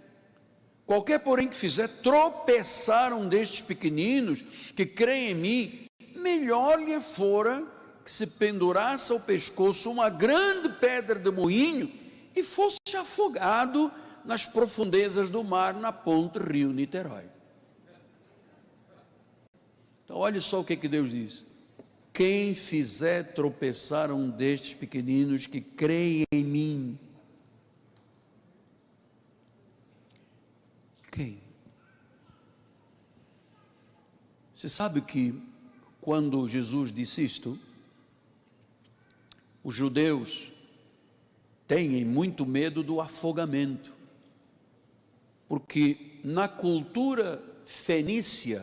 Qualquer, porém, que fizer tropeçar um destes pequeninos que creem em mim, melhor lhe fora que se pendurasse ao pescoço uma grande pedra de moinho e fosse afogado nas profundezas do mar, na ponte Rio Niterói. Então olha só o que Deus diz: quem fizer tropeçar um destes pequeninos que creem em mim. Quem? Você sabe que quando Jesus disse isto, os judeus têm muito medo do afogamento, porque na cultura fenícia,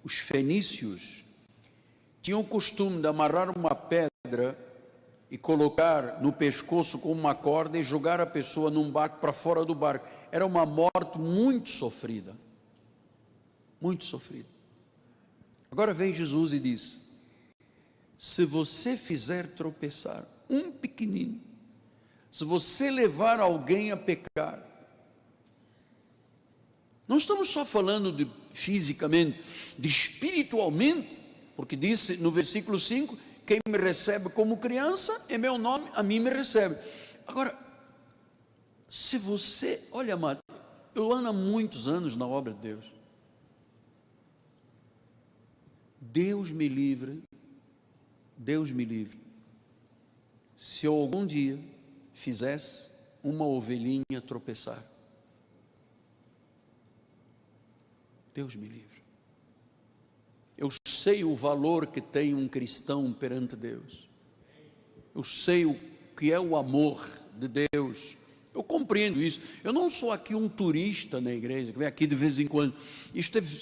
os fenícios tinham o costume de amarrar uma pedra e colocar no pescoço com uma corda e jogar a pessoa num barco para fora do barco. Era uma morte muito sofrida, muito sofrida. Agora vem Jesus e diz: se você fizer tropeçar um pequenino, se você levar alguém a pecar, não estamos só falando de fisicamente, de espiritualmente, porque disse no versículo 5, quem me recebe como criança, em meu nome, a mim me recebe. Agora, se você, olha amado, eu ando há muitos anos na obra de Deus. Deus me livre, se eu algum dia fizesse uma ovelhinha tropeçar. Deus me livre. Eu sei o valor que tem um cristão perante Deus. Eu sei o que é o amor de Deus. Eu compreendo isso. Eu não sou aqui um turista na igreja, que vem aqui de vez em quando.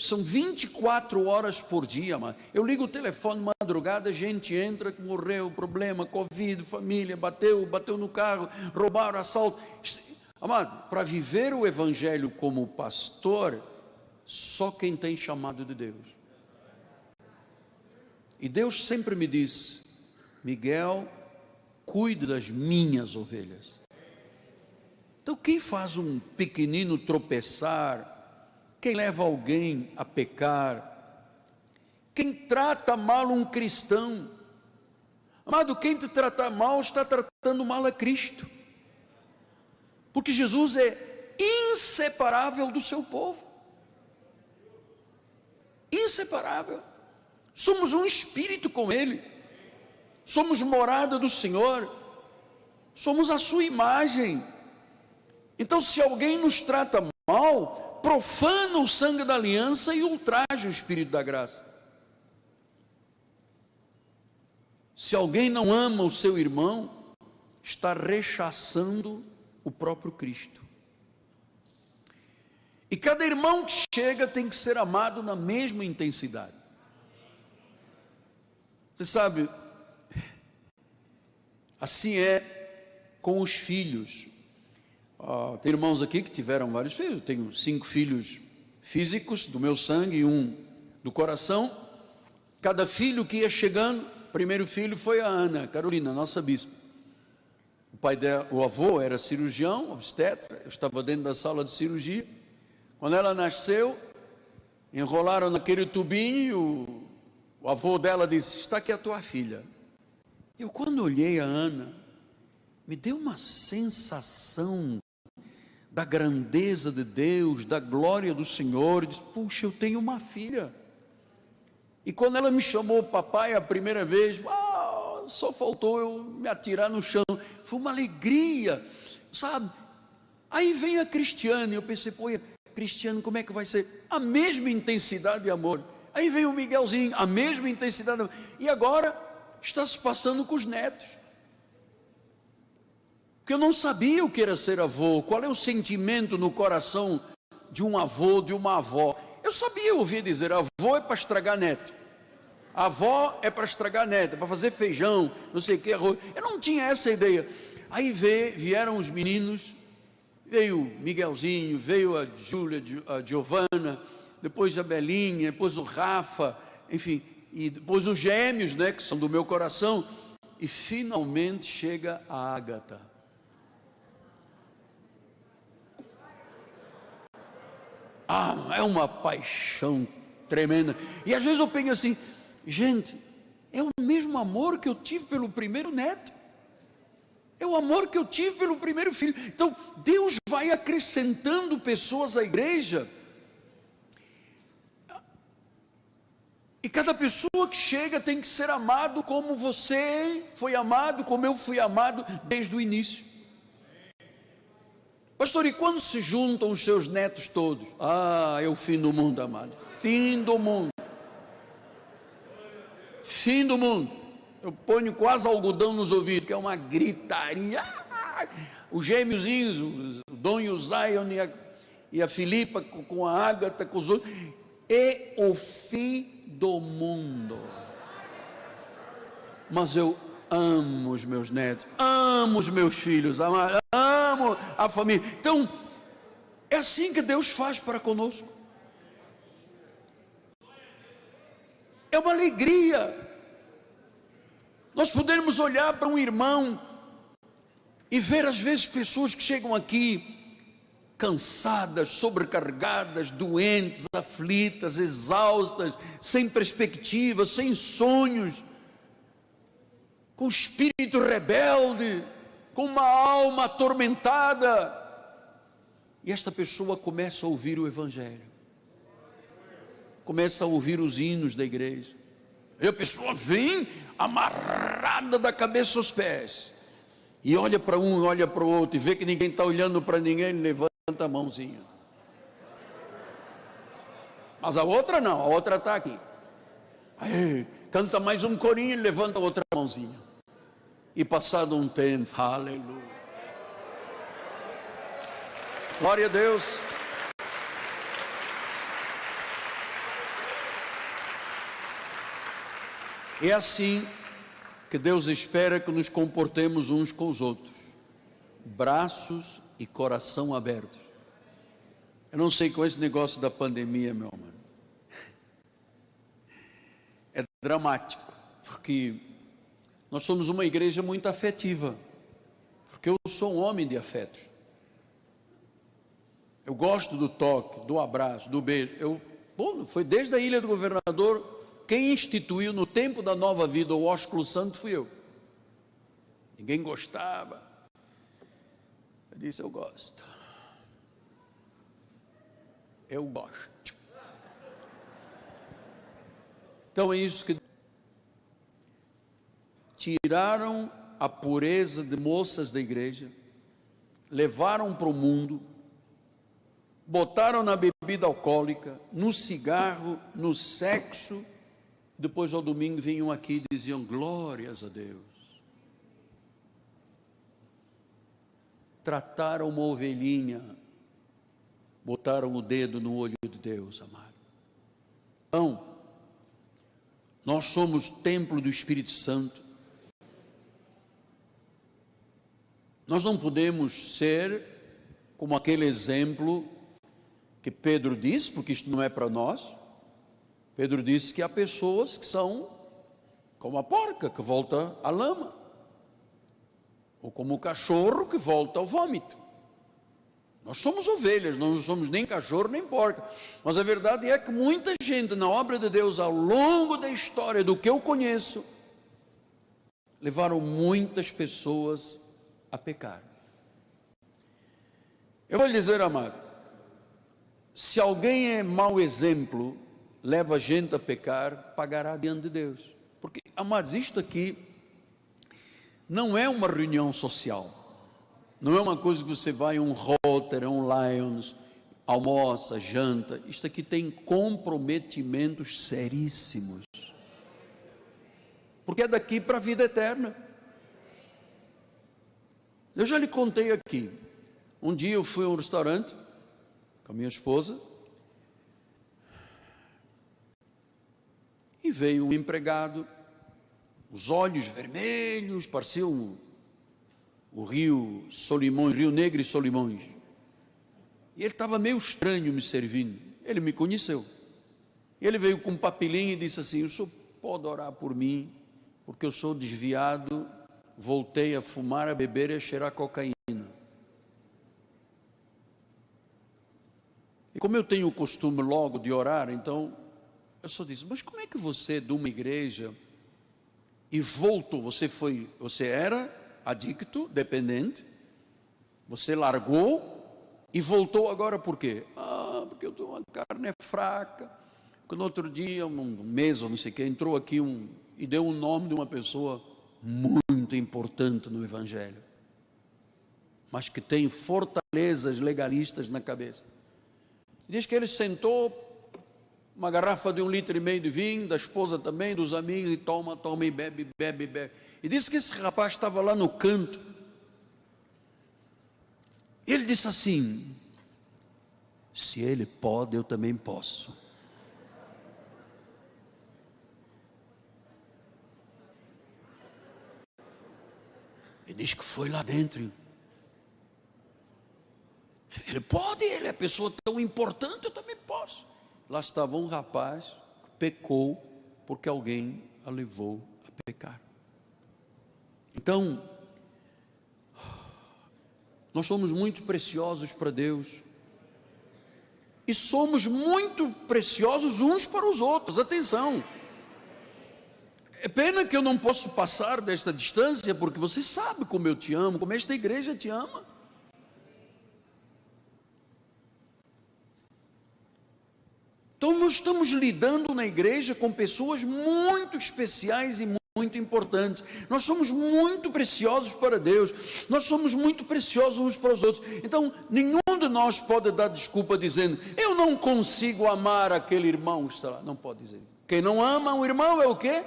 São 24 horas por dia, mano. Eu ligo o telefone de madrugada, a gente entra, morreu, problema, Covid, família, bateu no carro, roubaram, assalto. Amado, para viver o evangelho como pastor, só quem tem chamado de Deus. E Deus sempre me disse: Miguel, cuide das minhas ovelhas. Então quem faz um pequenino tropeçar, quem leva alguém a pecar, quem trata mal um cristão, amado, quem te trata mal está tratando mal a Cristo, porque Jesus é inseparável do seu povo, inseparável. Somos um espírito com Ele, somos morada do Senhor, somos a sua imagem. Então, se alguém nos trata mal, profana o sangue da aliança e ultraja o Espírito da graça. Se alguém não ama o seu irmão, está rechaçando o próprio Cristo. E cada irmão que chega tem que ser amado na mesma intensidade. Você sabe, assim é com os filhos. Tem irmãos aqui que tiveram vários filhos. Eu tenho 5 filhos físicos do meu sangue e 1 do coração. Cada filho que ia chegando, o primeiro filho foi a Ana Carolina, nossa bispa. O avô era cirurgião, obstetra. Eu estava dentro da sala de cirurgia. Quando ela nasceu, enrolaram naquele tubinho e o avô dela disse: está aqui a tua filha. Eu, quando olhei a Ana, me deu uma sensação da grandeza de Deus, da glória do Senhor. Eu disse: puxa, eu tenho uma filha. E quando ela me chamou papai a primeira vez, só faltou eu me atirar no chão. Foi uma alegria, sabe? Aí vem a Cristiane, eu pensei: pô, Cristiane, como é que vai ser? A mesma intensidade de amor. Aí vem o Miguelzinho, a mesma intensidade de amor. E agora está se passando com os netos. Porque eu não sabia o que era ser avô, qual é o sentimento no coração de um avô, de uma avó. Eu sabia, eu ouvia dizer: avô é para estragar neto, avó é para estragar neto, é para fazer feijão, não sei o que, arroz. Eu não tinha essa ideia. Aí vieram os meninos, veio o Miguelzinho, veio a Júlia, a Giovana, depois a Belinha, depois o Rafa, enfim, e depois os gêmeos, né, que são do meu coração, e finalmente chega a Ágata. É uma paixão tremenda. E às vezes eu penso assim: gente, é o mesmo amor que eu tive pelo primeiro neto, é o amor que eu tive pelo primeiro filho. Então Deus vai acrescentando pessoas à igreja, e cada pessoa que chega tem que ser amado como você foi amado, como eu fui amado desde o início. Pastor, e quando se juntam os seus netos todos? É o fim do mundo, amado. Fim do mundo. Fim do mundo. Eu ponho quase algodão nos ouvidos, que é uma gritaria. Os gêmeozinhos, o Dom e o Zion e a Filipa com a Ágata, com os outros. É o fim do mundo. Mas eu amo os meus netos, amo os meus filhos, amo a família. Então, é assim que Deus faz para conosco. É uma alegria nós podermos olhar para um irmão e ver às vezes pessoas que chegam aqui cansadas, sobrecarregadas, doentes, aflitas, exaustas, sem perspectiva, sem sonhos, com espírito rebelde, com uma alma atormentada, e esta pessoa começa a ouvir o evangelho, começa a ouvir os hinos da igreja, e a pessoa vem amarrada da cabeça aos pés, e olha para um, olha para o outro, e vê que ninguém está olhando para ninguém, levanta a mãozinha. Mas a outra não, a outra está aqui. Aí, canta mais um corinho e levanta a outra mãozinha. E passado um tempo, aleluia. Glória a Deus. É assim que Deus espera que nos comportemos uns com os outros, braços e coração abertos. Eu não sei com esse negócio da pandemia, meu mano, é dramático, porque nós somos uma igreja muito afetiva, porque eu sou um homem de afetos. Eu gosto do toque, do abraço, do beijo. Foi desde a Ilha do Governador. Quem instituiu no tempo da nova vida o ósculo santo fui eu. Ninguém gostava. Eu disse, eu gosto. Eu gosto. Então é isso que tiraram a pureza de moças da igreja, levaram para o mundo, botaram na bebida alcoólica, no cigarro, no sexo. Depois ao domingo vinham aqui e diziam glórias a Deus. Trataram uma ovelhinha, botaram o dedo no olho de Deus, amado. Então, nós somos templo do Espírito Santo. Nós não podemos ser como aquele exemplo que Pedro disse, porque isto não é para nós. Pedro disse que há pessoas que são como a porca que volta à lama, ou como o cachorro que volta ao vômito. Nós somos ovelhas, nós não somos nem cachorro nem porca, mas a verdade é que muita gente na obra de Deus ao longo da história do que eu conheço, levaram muitas pessoas a pecar. Eu vou lhe dizer, amado, se alguém é mau exemplo, leva a gente a pecar, pagará diante de Deus. Porque, amados, isto aqui não é uma reunião social, não é uma coisa que você vai a um Rotter, a um Lions, almoça, janta. Isto aqui tem comprometimentos seríssimos, porque é daqui para a vida eterna. Eu já lhe contei aqui, um dia eu fui a um restaurante com a minha esposa, e veio um empregado, os olhos vermelhos, parecia o rio Solimões, Rio Negro e Solimões. E ele estava meio estranho me servindo. Ele me conheceu. Ele veio com um papelinho e disse assim: o senhor pode orar por mim, porque eu sou desviado, voltei a fumar, a beber e a cheirar cocaína. E como eu tenho o costume logo de orar, então eu só disse: mas como é que você de uma igreja e voltou? Você era adicto, dependente, você largou e voltou agora por quê? Porque eu tenho uma carne fraca. Porque no outro dia, um mês ou não sei o que, entrou aqui e deu o nome de uma pessoa muito importante no Evangelho, mas que tem fortalezas legalistas na cabeça. Diz que ele sentou uma garrafa de 1,5 litro de vinho, da esposa também, dos amigos, e toma e bebe. E disse que esse rapaz estava lá no canto. Ele disse assim: se ele pode, eu também posso. Ele diz que foi lá dentro. Ele pode, ele é pessoa tão importante, eu também posso. Lá estava um rapaz que pecou porque alguém a levou a pecar. Então, nós somos muito preciosos para Deus e somos muito preciosos uns para os outros. Atenção, é pena que eu não posso passar desta distância, porque você sabe como eu te amo, como esta igreja te ama. Então nós estamos lidando na igreja com pessoas muito especiais e muito importantes. Nós somos muito preciosos para Deus, nós somos muito preciosos uns para os outros. Então nenhum de nós pode dar desculpa dizendo: eu eu não consigo amar aquele irmão que está lá? Não pode dizer. Quem não ama um irmão é o quê?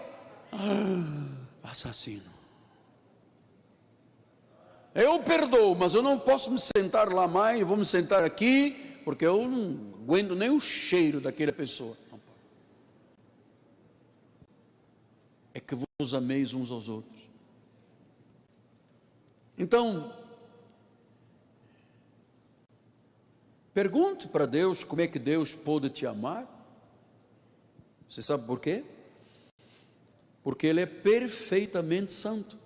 Assassino. Eu perdoo, mas eu não posso me sentar lá mais, eu vou me sentar aqui, porque eu não aguento nem o cheiro daquela pessoa. Não pode. É que vos ameis uns aos outros. Então, pergunte para Deus como é que Deus pode te amar. Você sabe por quê? Porque Ele é perfeitamente santo.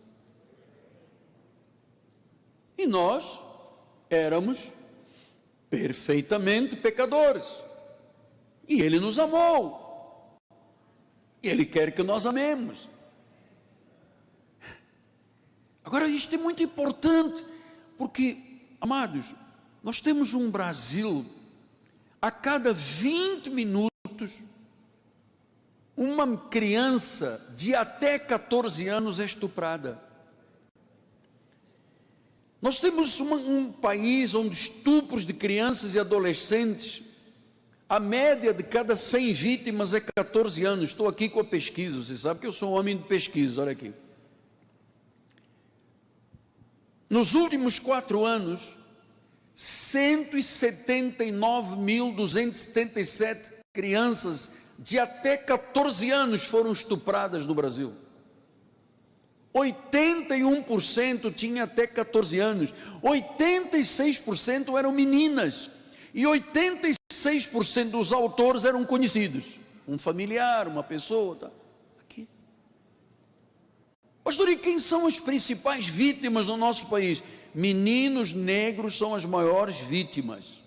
E nós éramos perfeitamente pecadores. E Ele nos amou. E Ele quer que nós amemos. Agora, isto é muito importante, porque, amados, nós temos um Brasil, a cada 20 minutos, uma criança de até 14 anos é estuprada. Nós temos um país onde estupros de crianças e adolescentes, a média de cada 100 vítimas é 14 anos. Estou aqui com a pesquisa, você sabe que eu sou um homem de pesquisa, olha aqui. Nos últimos 4 anos, 179.277 crianças de até 14 anos foram estupradas no Brasil. 81% tinha até 14 anos, 86% eram meninas, e 86% dos autores eram conhecidos, um familiar, uma pessoa, tá? Aqui. Pastor, e quem são as principais vítimas no nosso país? Meninos negros são as maiores vítimas.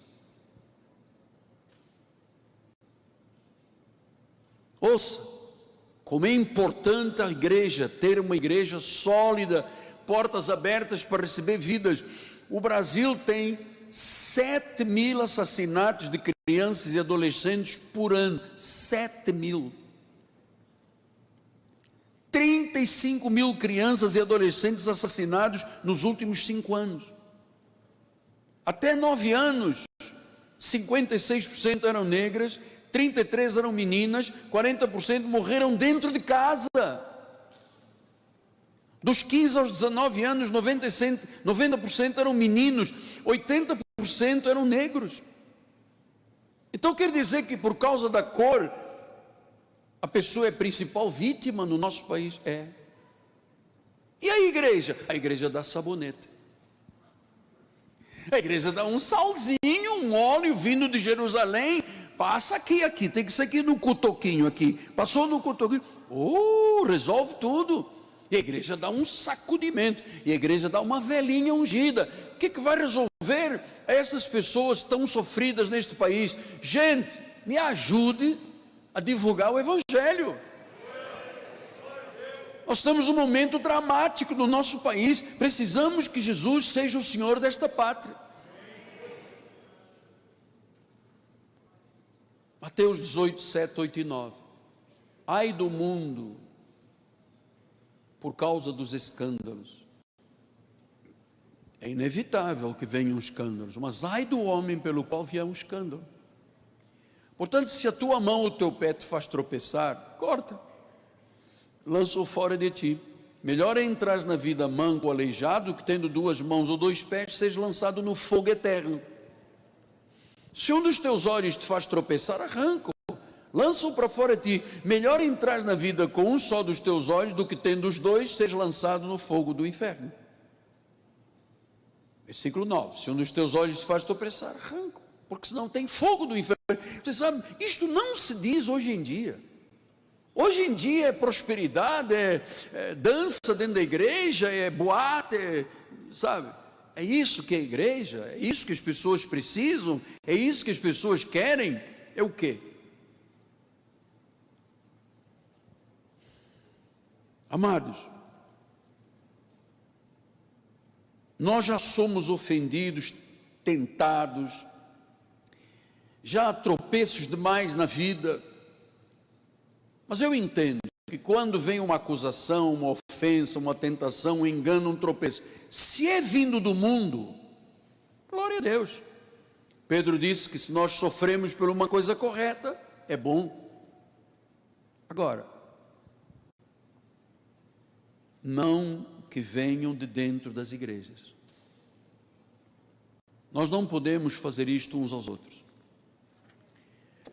Ouça, como é importante a igreja, ter uma igreja sólida, portas abertas para receber vidas. O Brasil tem 7.000 assassinatos de crianças e adolescentes por ano. 7.000. 35.000 crianças e adolescentes assassinados nos últimos 5 anos. Até 9 anos, 56% eram negras, 33% eram meninas, 40% morreram dentro de casa. Dos 15 aos 19 anos, 90% eram meninos, 80% eram negros. Então quer dizer que por causa da cor, a pessoa é a principal vítima no nosso país? É. E a igreja? A igreja dá sabonete. A igreja dá um salzinho, um óleo vindo de Jerusalém. Passa aqui, tem que ser aqui no cotoquinho aqui. Passou no cotoquinho, resolve tudo. E a igreja dá um sacudimento. E a igreja dá uma velinha ungida. O que vai resolver essas pessoas tão sofridas neste país? Gente, me ajude a divulgar o Evangelho. Nós estamos num momento dramático no nosso país. Precisamos que Jesus seja o Senhor desta pátria. Mateus 18, 7, 8 e 9. Ai do mundo por causa dos escândalos. É inevitável que venham escândalos, mas ai do homem pelo qual vier um escândalo. Portanto, se a tua mão ou o teu pé te faz tropeçar, corta, lança-o fora de ti. Melhor é entrar na vida manco ou aleijado, que tendo 2 mãos ou 2 pés, seja lançado no fogo eterno. Se um dos teus olhos te faz tropeçar, arranca-o, lança-o para fora de ti. Melhor entrar na vida com um só dos teus olhos, do que tendo os 2, seja lançado no fogo do inferno. Versículo 9, se um dos teus olhos te faz tropeçar, arranca-o, porque senão tem fogo do inferno. Você sabe, isto não se diz hoje em dia. Hoje em dia é prosperidade, é dança dentro da igreja, é boate, sabe? É isso que é a igreja, é isso que as pessoas precisam, é isso que as pessoas querem. É o quê? Amados, nós já somos ofendidos, tentados, já há tropeços demais na vida, mas eu entendo que quando vem uma acusação, uma ofensa, uma tentação, um engano, um tropeço, se é vindo do mundo, glória a Deus. Pedro disse que se nós sofremos por uma coisa correta, é bom. Agora, não que venham de dentro das igrejas. Nós não podemos fazer isto uns aos outros.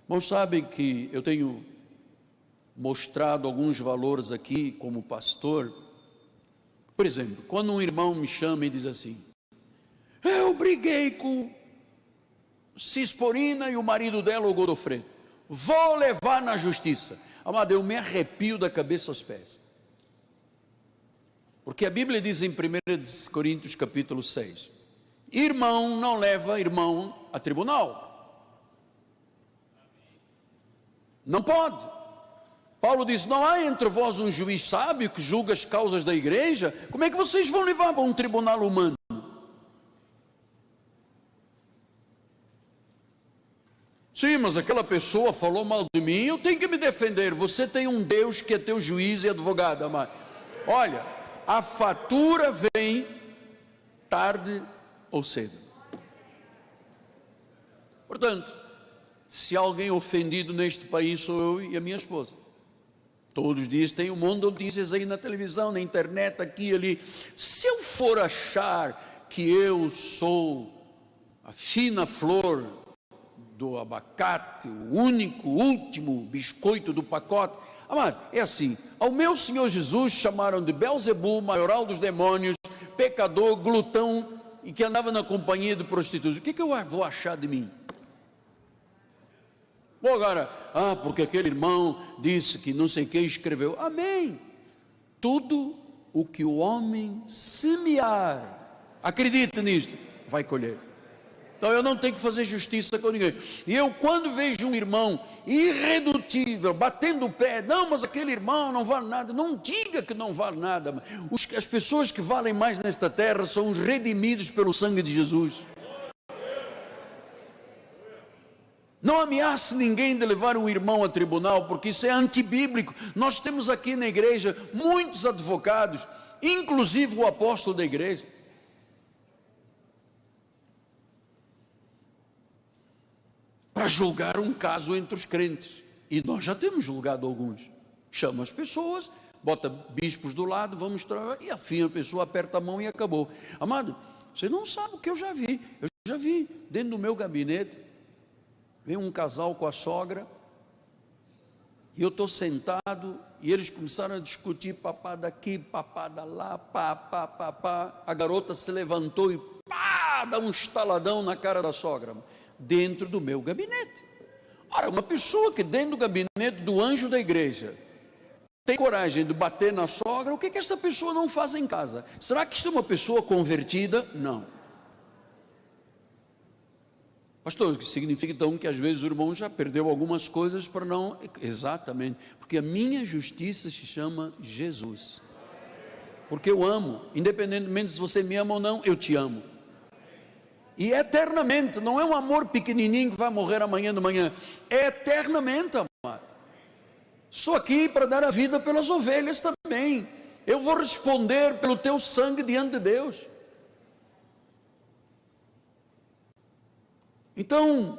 Irmãos, sabem que eu tenho mostrado alguns valores aqui como pastor. Por exemplo, quando um irmão me chama e diz assim: eu briguei com Cisporina e o marido dela, o Godofredo, vou levar na justiça. Amado, eu me arrepio da cabeça aos pés. Porque a Bíblia diz em 1 Coríntios capítulo 6, irmão não leva irmão a tribunal. Não pode. Paulo diz: não há entre vós um juiz sábio que julga as causas da igreja? Como é que vocês vão levar para um tribunal humano? Sim, mas aquela pessoa falou mal de mim, eu tenho que me defender. Você tem um Deus que é teu juiz e advogado, amado. Olha, a fatura vem tarde ou cedo. Portanto, se alguém ofendido neste país sou eu e a minha esposa. Todos os dias tem um monte de notícias aí na televisão, na internet, aqui e ali. Se eu for achar que eu sou a fina flor do abacate, o único, último biscoito do pacote, amado, é assim: ao meu Senhor Jesus chamaram de Belzebu, maioral dos demônios, pecador, glutão, e que andava na companhia de prostitutas. O que eu vou achar de mim? Bom, agora, porque aquele irmão disse que não sei quem escreveu. Amém. Tudo o que o homem semear, acredite nisto, vai colher. Então eu não tenho que fazer justiça com ninguém. E eu, quando vejo um irmão irredutível, batendo o pé, não, mas aquele irmão não vale nada, não diga que não vale nada. As pessoas que valem mais nesta terra são os redimidos pelo sangue de Jesus. Não ameace ninguém de levar um irmão a tribunal, porque isso é antibíblico. Nós temos aqui na igreja muitos advogados, inclusive o apóstolo da igreja. Para julgar um caso entre os crentes. E nós já temos julgado alguns. Chama as pessoas, bota bispos do lado, vamos trabalhar, e afim a pessoa aperta a mão e acabou. Amado, você não sabe o que eu já vi. Eu já vi dentro do meu gabinete, vem um casal com a sogra, e eu estou sentado, e eles começaram a discutir, papá daqui, papá da lá, pá. A garota se levantou e pá, dá um estaladão na cara da sogra, dentro do meu gabinete. Ora, uma pessoa que dentro do gabinete do anjo da igreja tem coragem de bater na sogra, o que esta pessoa não faz em casa? Será que isto é uma pessoa convertida? Não. Pastor, o que significa então que às vezes o irmão já perdeu algumas coisas para não... Exatamente, porque a minha justiça se chama Jesus. Porque eu amo, independentemente se você me ama ou não, eu te amo. E eternamente, não é um amor pequenininho que vai morrer amanhã de manhã, é eternamente, amado. Sou aqui para dar a vida pelas ovelhas também. Eu vou responder pelo teu sangue diante de Deus. Então,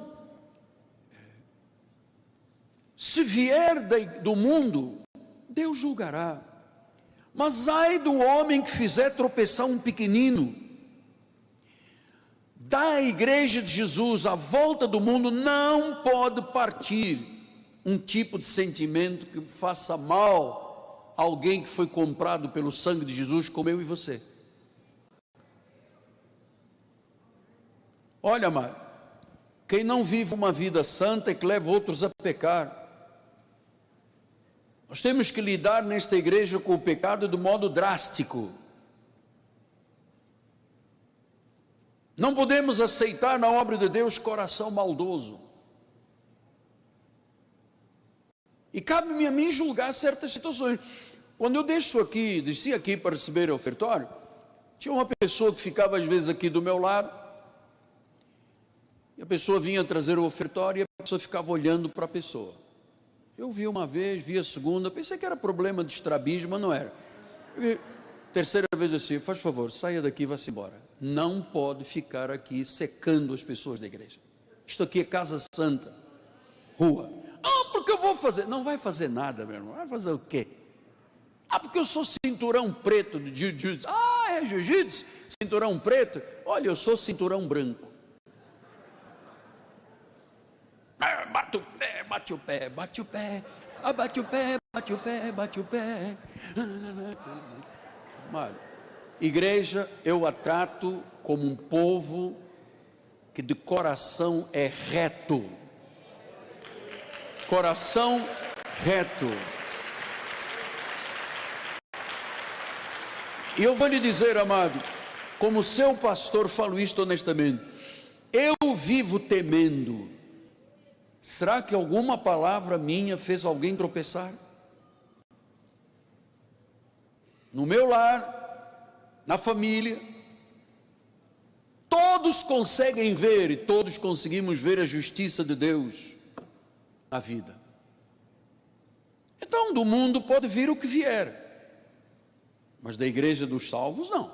se vier do mundo, Deus julgará. Mas ai do homem que fizer tropeçar um pequenino. Da igreja de Jesus à volta do mundo não pode partir um tipo de sentimento que faça mal a alguém que foi comprado pelo sangue de Jesus, como eu e você. Olha, amado, quem não vive uma vida santa é que leva outros a pecar. Nós temos que lidar nesta igreja com o pecado de modo drástico. Não podemos aceitar na obra de Deus coração maldoso. E cabe-me a mim julgar certas situações. Quando eu desci aqui para receber o ofertório, tinha uma pessoa que ficava às vezes aqui do meu lado, e a pessoa vinha trazer o ofertório e a pessoa ficava olhando para a pessoa. Eu vi uma vez, vi a segunda, pensei que era problema de estrabismo, mas não era. Terceira vez assim, faz favor, saia daqui e vá-se embora. Não pode ficar aqui secando as pessoas da igreja. Isto aqui é casa santa, rua. Ah, porque eu vou fazer. Não vai fazer nada, meu irmão. Vai fazer o quê? Ah, porque eu sou cinturão preto de jiu-jitsu. Ah, é jiu-jitsu? Cinturão preto? Olha, eu sou cinturão branco. Ah, bate o pé, bate o pé, bate o pé. Ah, bate o pé, bate o pé, bate o pé. Mas, igreja, eu a trato como um povo que de coração é reto. Coração reto. E eu vou lhe dizer, amado, como seu pastor, falo isto honestamente, eu vivo temendo. Será que alguma palavra minha fez alguém tropeçar? No meu lar, na família, todos conseguem ver e todos conseguimos ver a justiça de Deus na vida. Então, do mundo pode vir o que vier, mas da igreja dos salvos não.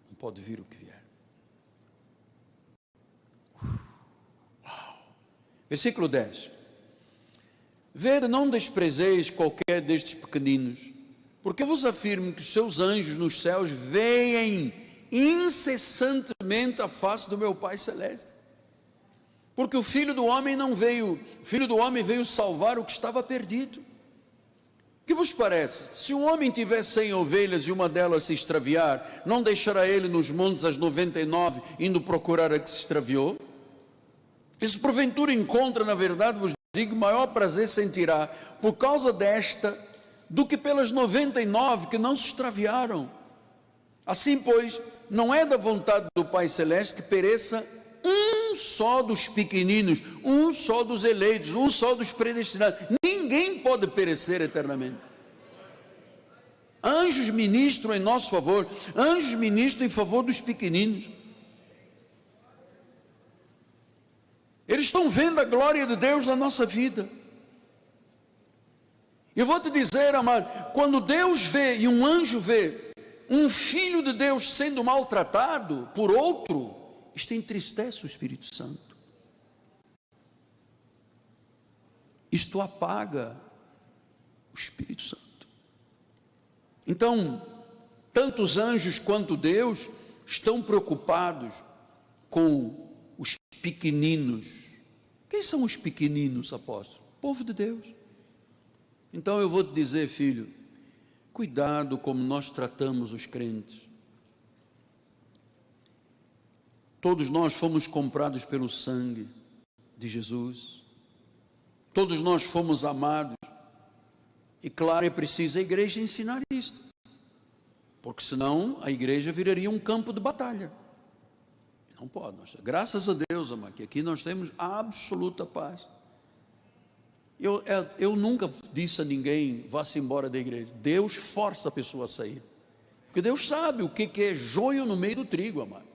Não pode vir o que vier. Uau. Versículo 10. Vede, não desprezeis qualquer destes pequeninos, porque eu vos afirmo que os seus anjos nos céus veem incessantemente a face do meu Pai Celeste. Porque o Filho do Homem não veio, o Filho do Homem veio salvar o que estava perdido. O que vos parece? Se um homem tiver 100 ovelhas e uma delas se extraviar, não deixará ele nos montes as 99, indo procurar a que se extraviou? E se porventura encontra, na verdade vos digo, maior prazer sentirá por causa desta, do que pelas 99 que não se extraviaram. Assim, pois, não é da vontade do Pai Celeste que pereça um só dos pequeninos, um só dos eleitos, um só dos predestinados. Ninguém pode perecer eternamente. Anjos ministram em nosso favor, anjos ministram em favor dos pequeninos. Eles estão vendo a glória de Deus na nossa vida. Eu vou te dizer, amado, quando Deus vê e um anjo vê um filho de Deus sendo maltratado por outro, isto entristece o Espírito Santo. Isto apaga o Espírito Santo. Então, tanto os anjos quanto Deus estão preocupados com os pequeninos. Quem são os pequeninos, apóstolo? O povo de Deus. Então eu vou te dizer, filho, cuidado como nós tratamos os crentes. Todos nós fomos comprados pelo sangue de Jesus. Todos nós fomos amados. E claro, é preciso a igreja ensinar isto. Porque senão a igreja viraria um campo de batalha. Não pode. Graças a Deus, amado, que aqui nós temos absoluta paz. Eu nunca disse a ninguém, vá-se embora da igreja. Deus força a pessoa a sair. Porque Deus sabe o que é joio no meio do trigo, amado.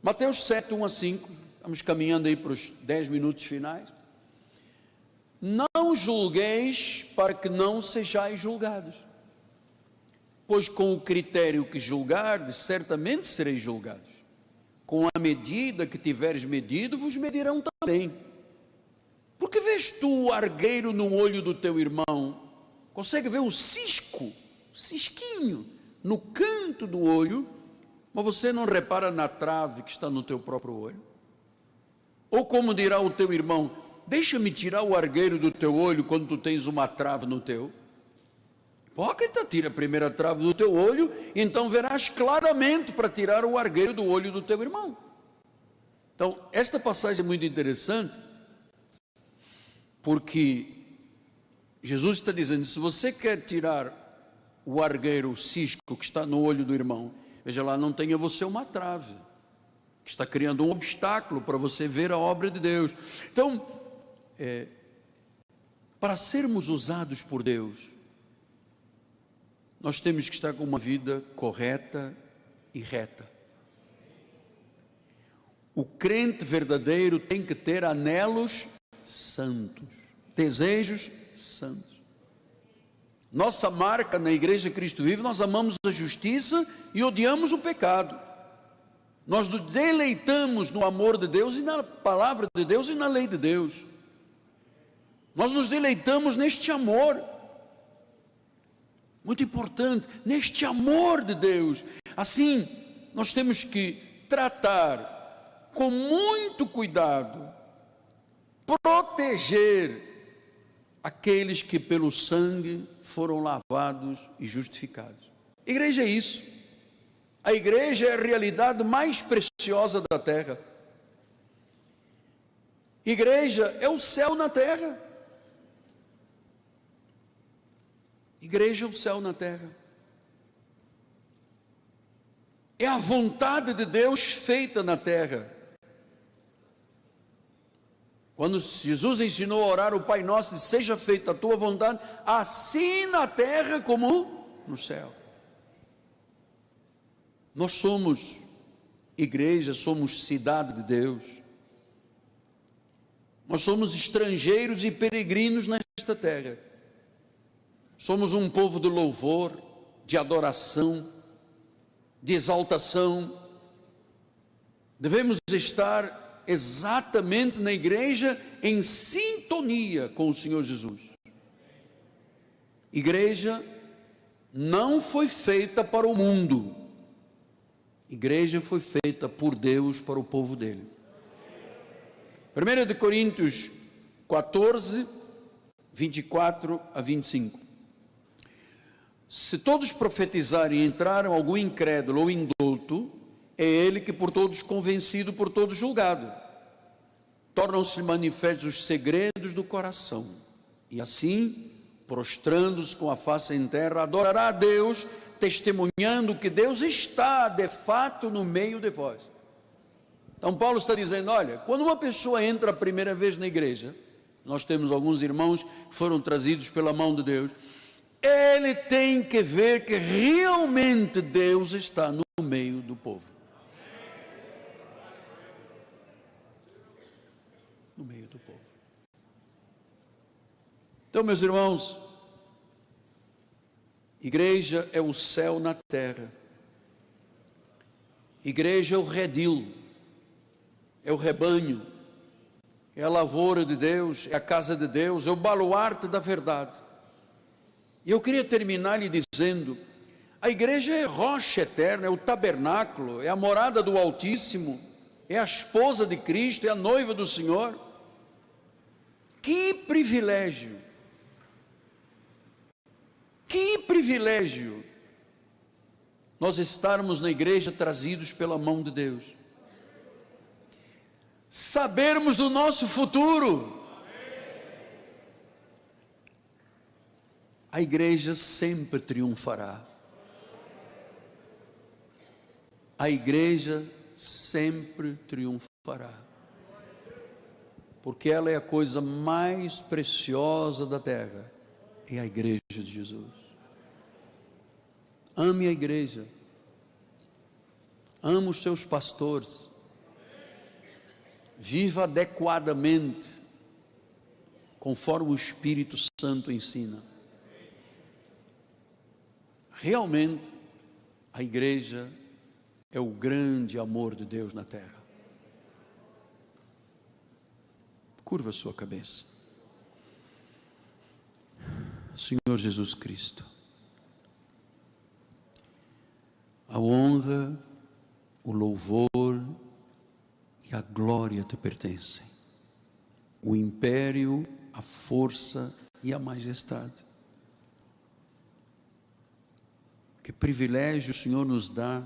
Mateus 7, 1 a 5. Estamos caminhando aí para os 10 minutos finais. Não julgueis para que não sejais julgados. Pois com o critério que julgardes, certamente sereis julgados. Com a medida que tiveres medido, vos medirão também. Porque vês tu o argueiro no olho do teu irmão, consegue ver o cisquinho, no canto do olho, mas você não repara na trave que está no teu próprio olho? Ou como dirá o teu irmão, deixa-me tirar o argueiro do teu olho quando tu tens uma trave no teu? Hipócrita, tira a primeira trave do teu olho, então verás claramente para tirar o argueiro do olho do teu irmão. Então, esta passagem é muito interessante, porque Jesus está dizendo, se você quer tirar o argueiro, o cisco que está no olho do irmão, veja lá, não tenha você uma trave, que está criando um obstáculo para você ver a obra de Deus. Então, para sermos usados por Deus, nós temos que estar com uma vida correta e reta. O crente verdadeiro tem que ter anelos santos, desejos santos. Nossa marca na Igreja Cristo Vive, nós amamos a justiça e odiamos o pecado. Nós nos deleitamos no amor de Deus e na palavra de Deus e na lei de Deus. Nós nos deleitamos neste amor, muito importante, neste amor de Deus. Assim, nós temos que tratar com muito cuidado, proteger aqueles que pelo sangue foram lavados e justificados. Igreja é isso. A igreja é a realidade mais preciosa da terra. Igreja é o céu na terra. Igreja é o céu na terra. É a vontade de Deus feita na terra. Quando Jesus ensinou a orar o Pai Nosso, disse: seja feita a tua vontade, assim na terra como no céu. Nós somos igreja, somos cidade de Deus. Nós somos estrangeiros e peregrinos nesta terra. Somos um povo de louvor, de adoração, de exaltação. Devemos estar exatamente na igreja em sintonia com o Senhor Jesus. Igreja não foi feita para o mundo. Igreja foi feita por Deus para o povo dele. 1 Coríntios 14, 24 a 25. Se todos profetizarem e entraram algum incrédulo ou indulto, é ele que por todos convencido, por todos julgado. Tornam-se manifestos os segredos do coração. E assim, prostrando-se com a face em terra, adorará a Deus, testemunhando que Deus está de fato no meio de vós. Então Paulo está dizendo: olha, quando uma pessoa entra a primeira vez na igreja, nós temos alguns irmãos que foram trazidos pela mão de Deus, ele tem que ver que realmente Deus está no meio do povo. No meio do povo. Então, meus irmãos, igreja é o céu na terra. Igreja é o redil, é o rebanho, é a lavoura de Deus, é a casa de Deus, é o baluarte da verdade. E eu queria terminar lhe dizendo: a igreja é rocha eterna, é o tabernáculo, é a morada do Altíssimo, é a esposa de Cristo, é a noiva do Senhor. Que privilégio! Que privilégio nós estarmos na igreja trazidos pela mão de Deus, sabermos do nosso futuro. A igreja sempre triunfará. A igreja sempre triunfará, porque ela é a coisa mais preciosa da terra, é a igreja de Jesus. Ame a igreja, ame os seus pastores, viva adequadamente, conforme o Espírito Santo ensina. Realmente, a igreja é o grande amor de Deus na terra. Curva a sua cabeça. Senhor Jesus Cristo, a honra, o louvor e a glória te pertencem. O império, a força e a majestade. Que privilégio o Senhor nos dá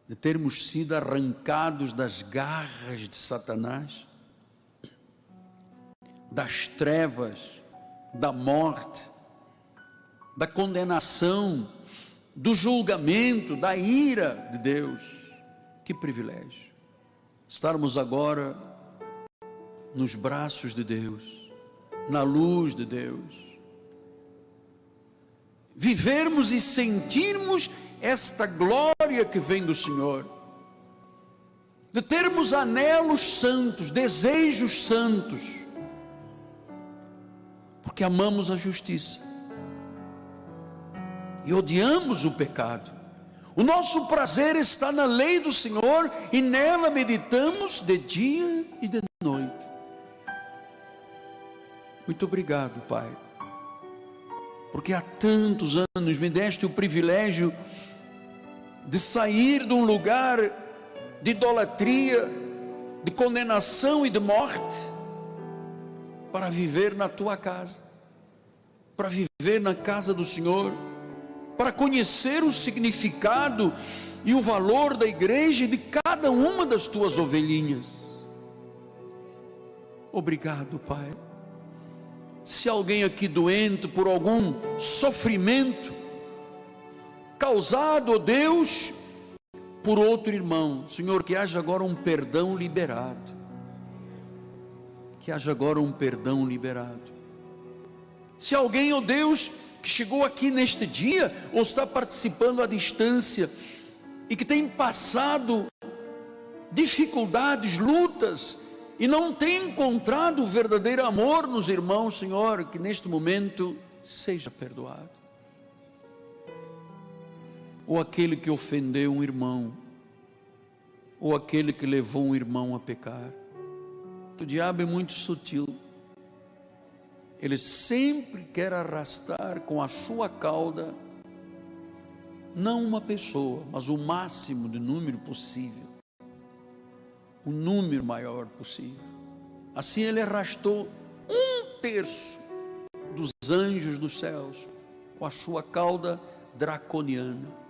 de termos sido arrancados das garras de Satanás, das trevas, da morte, da condenação, do julgamento, da ira de Deus. Que privilégio estarmos agora nos braços de Deus, na luz de Deus, vivermos e sentirmos esta glória que vem do Senhor, de termos anelos santos, desejos santos, porque amamos a justiça e odiamos o pecado. O nosso prazer está na lei do Senhor e nela meditamos de dia e de noite. Muito obrigado, Pai, porque há tantos anos me deste o privilégio de sair de um lugar de idolatria, de condenação e de morte, para viver na tua casa, para viver na casa do Senhor, para conhecer o significado e o valor da igreja e de cada uma das tuas ovelhinhas. Obrigado, Pai. Se alguém aqui doente por algum sofrimento causado, ó Deus, por outro irmão, Senhor, que haja agora um perdão liberado, que haja agora um perdão liberado. Se alguém, ó Deus, que chegou aqui neste dia, ou está participando à distância, e que tem passado dificuldades, lutas, e não tem encontrado o verdadeiro amor nos irmãos, Senhor, que neste momento seja perdoado. Ou aquele que ofendeu um irmão, ou aquele que levou um irmão a pecar. O diabo é muito sutil. Ele sempre quer arrastar com a sua cauda, não uma pessoa, mas o máximo de número possível, o número maior possível. Assim ele arrastou 1/3 dos anjos dos céus com a sua cauda draconiana.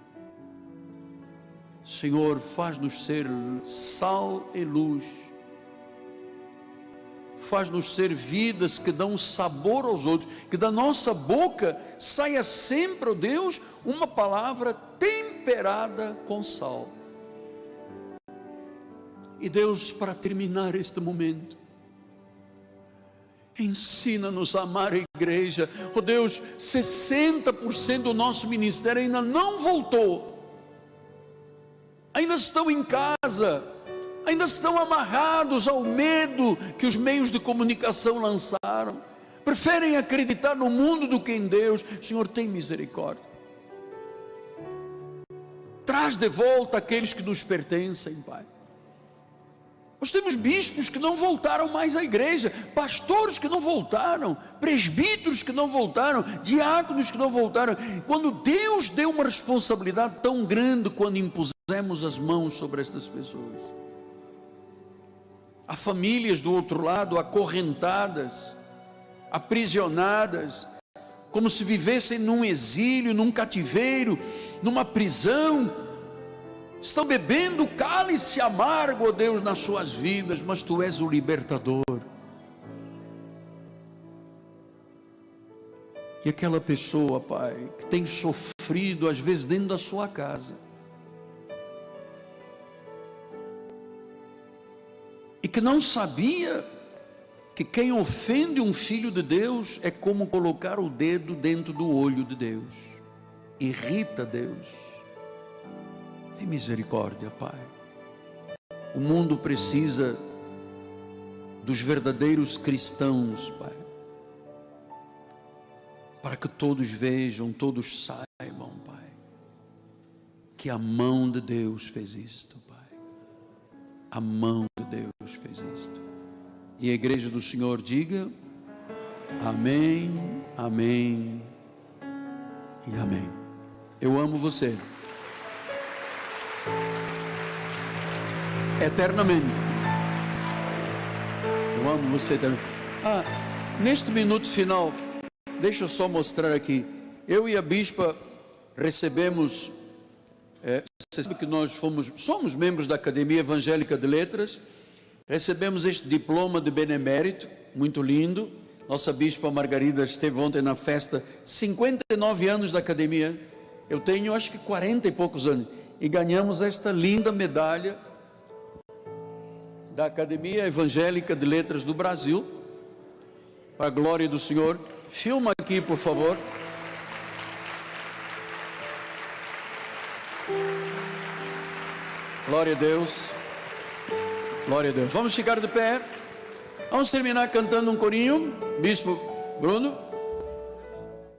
Senhor, faz-nos ser sal e luz, faz-nos ser vidas que dão sabor aos outros, que da nossa boca saia sempre, ó Deus, uma palavra temperada com sal. E Deus, para terminar este momento, ensina-nos a amar a igreja. Ó Deus, 60% do nosso ministério ainda não voltou, ainda estão em casa, ainda estão amarrados ao medo que os meios de comunicação lançaram, preferem acreditar no mundo do que em Deus. Senhor, tem misericórdia, traz de volta aqueles que nos pertencem, Pai. Nós temos bispos que não voltaram mais à igreja, pastores que não voltaram, presbíteros que não voltaram, diáconos que não voltaram. Quando Deus deu uma responsabilidade tão grande, quando impusemos as mãos sobre estas pessoas, há famílias do outro lado acorrentadas, aprisionadas, como se vivessem num exílio, num cativeiro, numa prisão. Estão bebendo o cálice amargo, ó Deus, nas suas vidas, mas Tu és o libertador. E aquela pessoa, Pai, que tem sofrido às vezes dentro da sua casa, e que não sabia que quem ofende um filho de Deus é como colocar o dedo dentro do olho de Deus, irrita Deus. Tem misericórdia, Pai. O mundo precisa dos verdadeiros cristãos, Pai, para que todos vejam, todos saibam, Pai, que a mão de Deus fez isto, Pai. A mão de Deus fez isto. E a igreja do Senhor diga amém, amém e amém. Eu amo você eternamente. Eu amo você eternamente. Neste minuto final, deixa eu só mostrar aqui. Eu e a bispa recebemos, você sabe que nós somos membros da Academia Evangélica de Letras. Recebemos este diploma de benemérito, muito lindo. Nossa bispa Margarida esteve ontem na festa, 59 anos da academia. Eu tenho acho que 40 e poucos anos. E ganhamos esta linda medalha da Academia Evangélica de Letras do Brasil, para a glória do Senhor. Filma aqui, por favor. Glória a Deus. Glória a Deus. Vamos ficar de pé. Vamos terminar cantando um corinho. Bispo Bruno.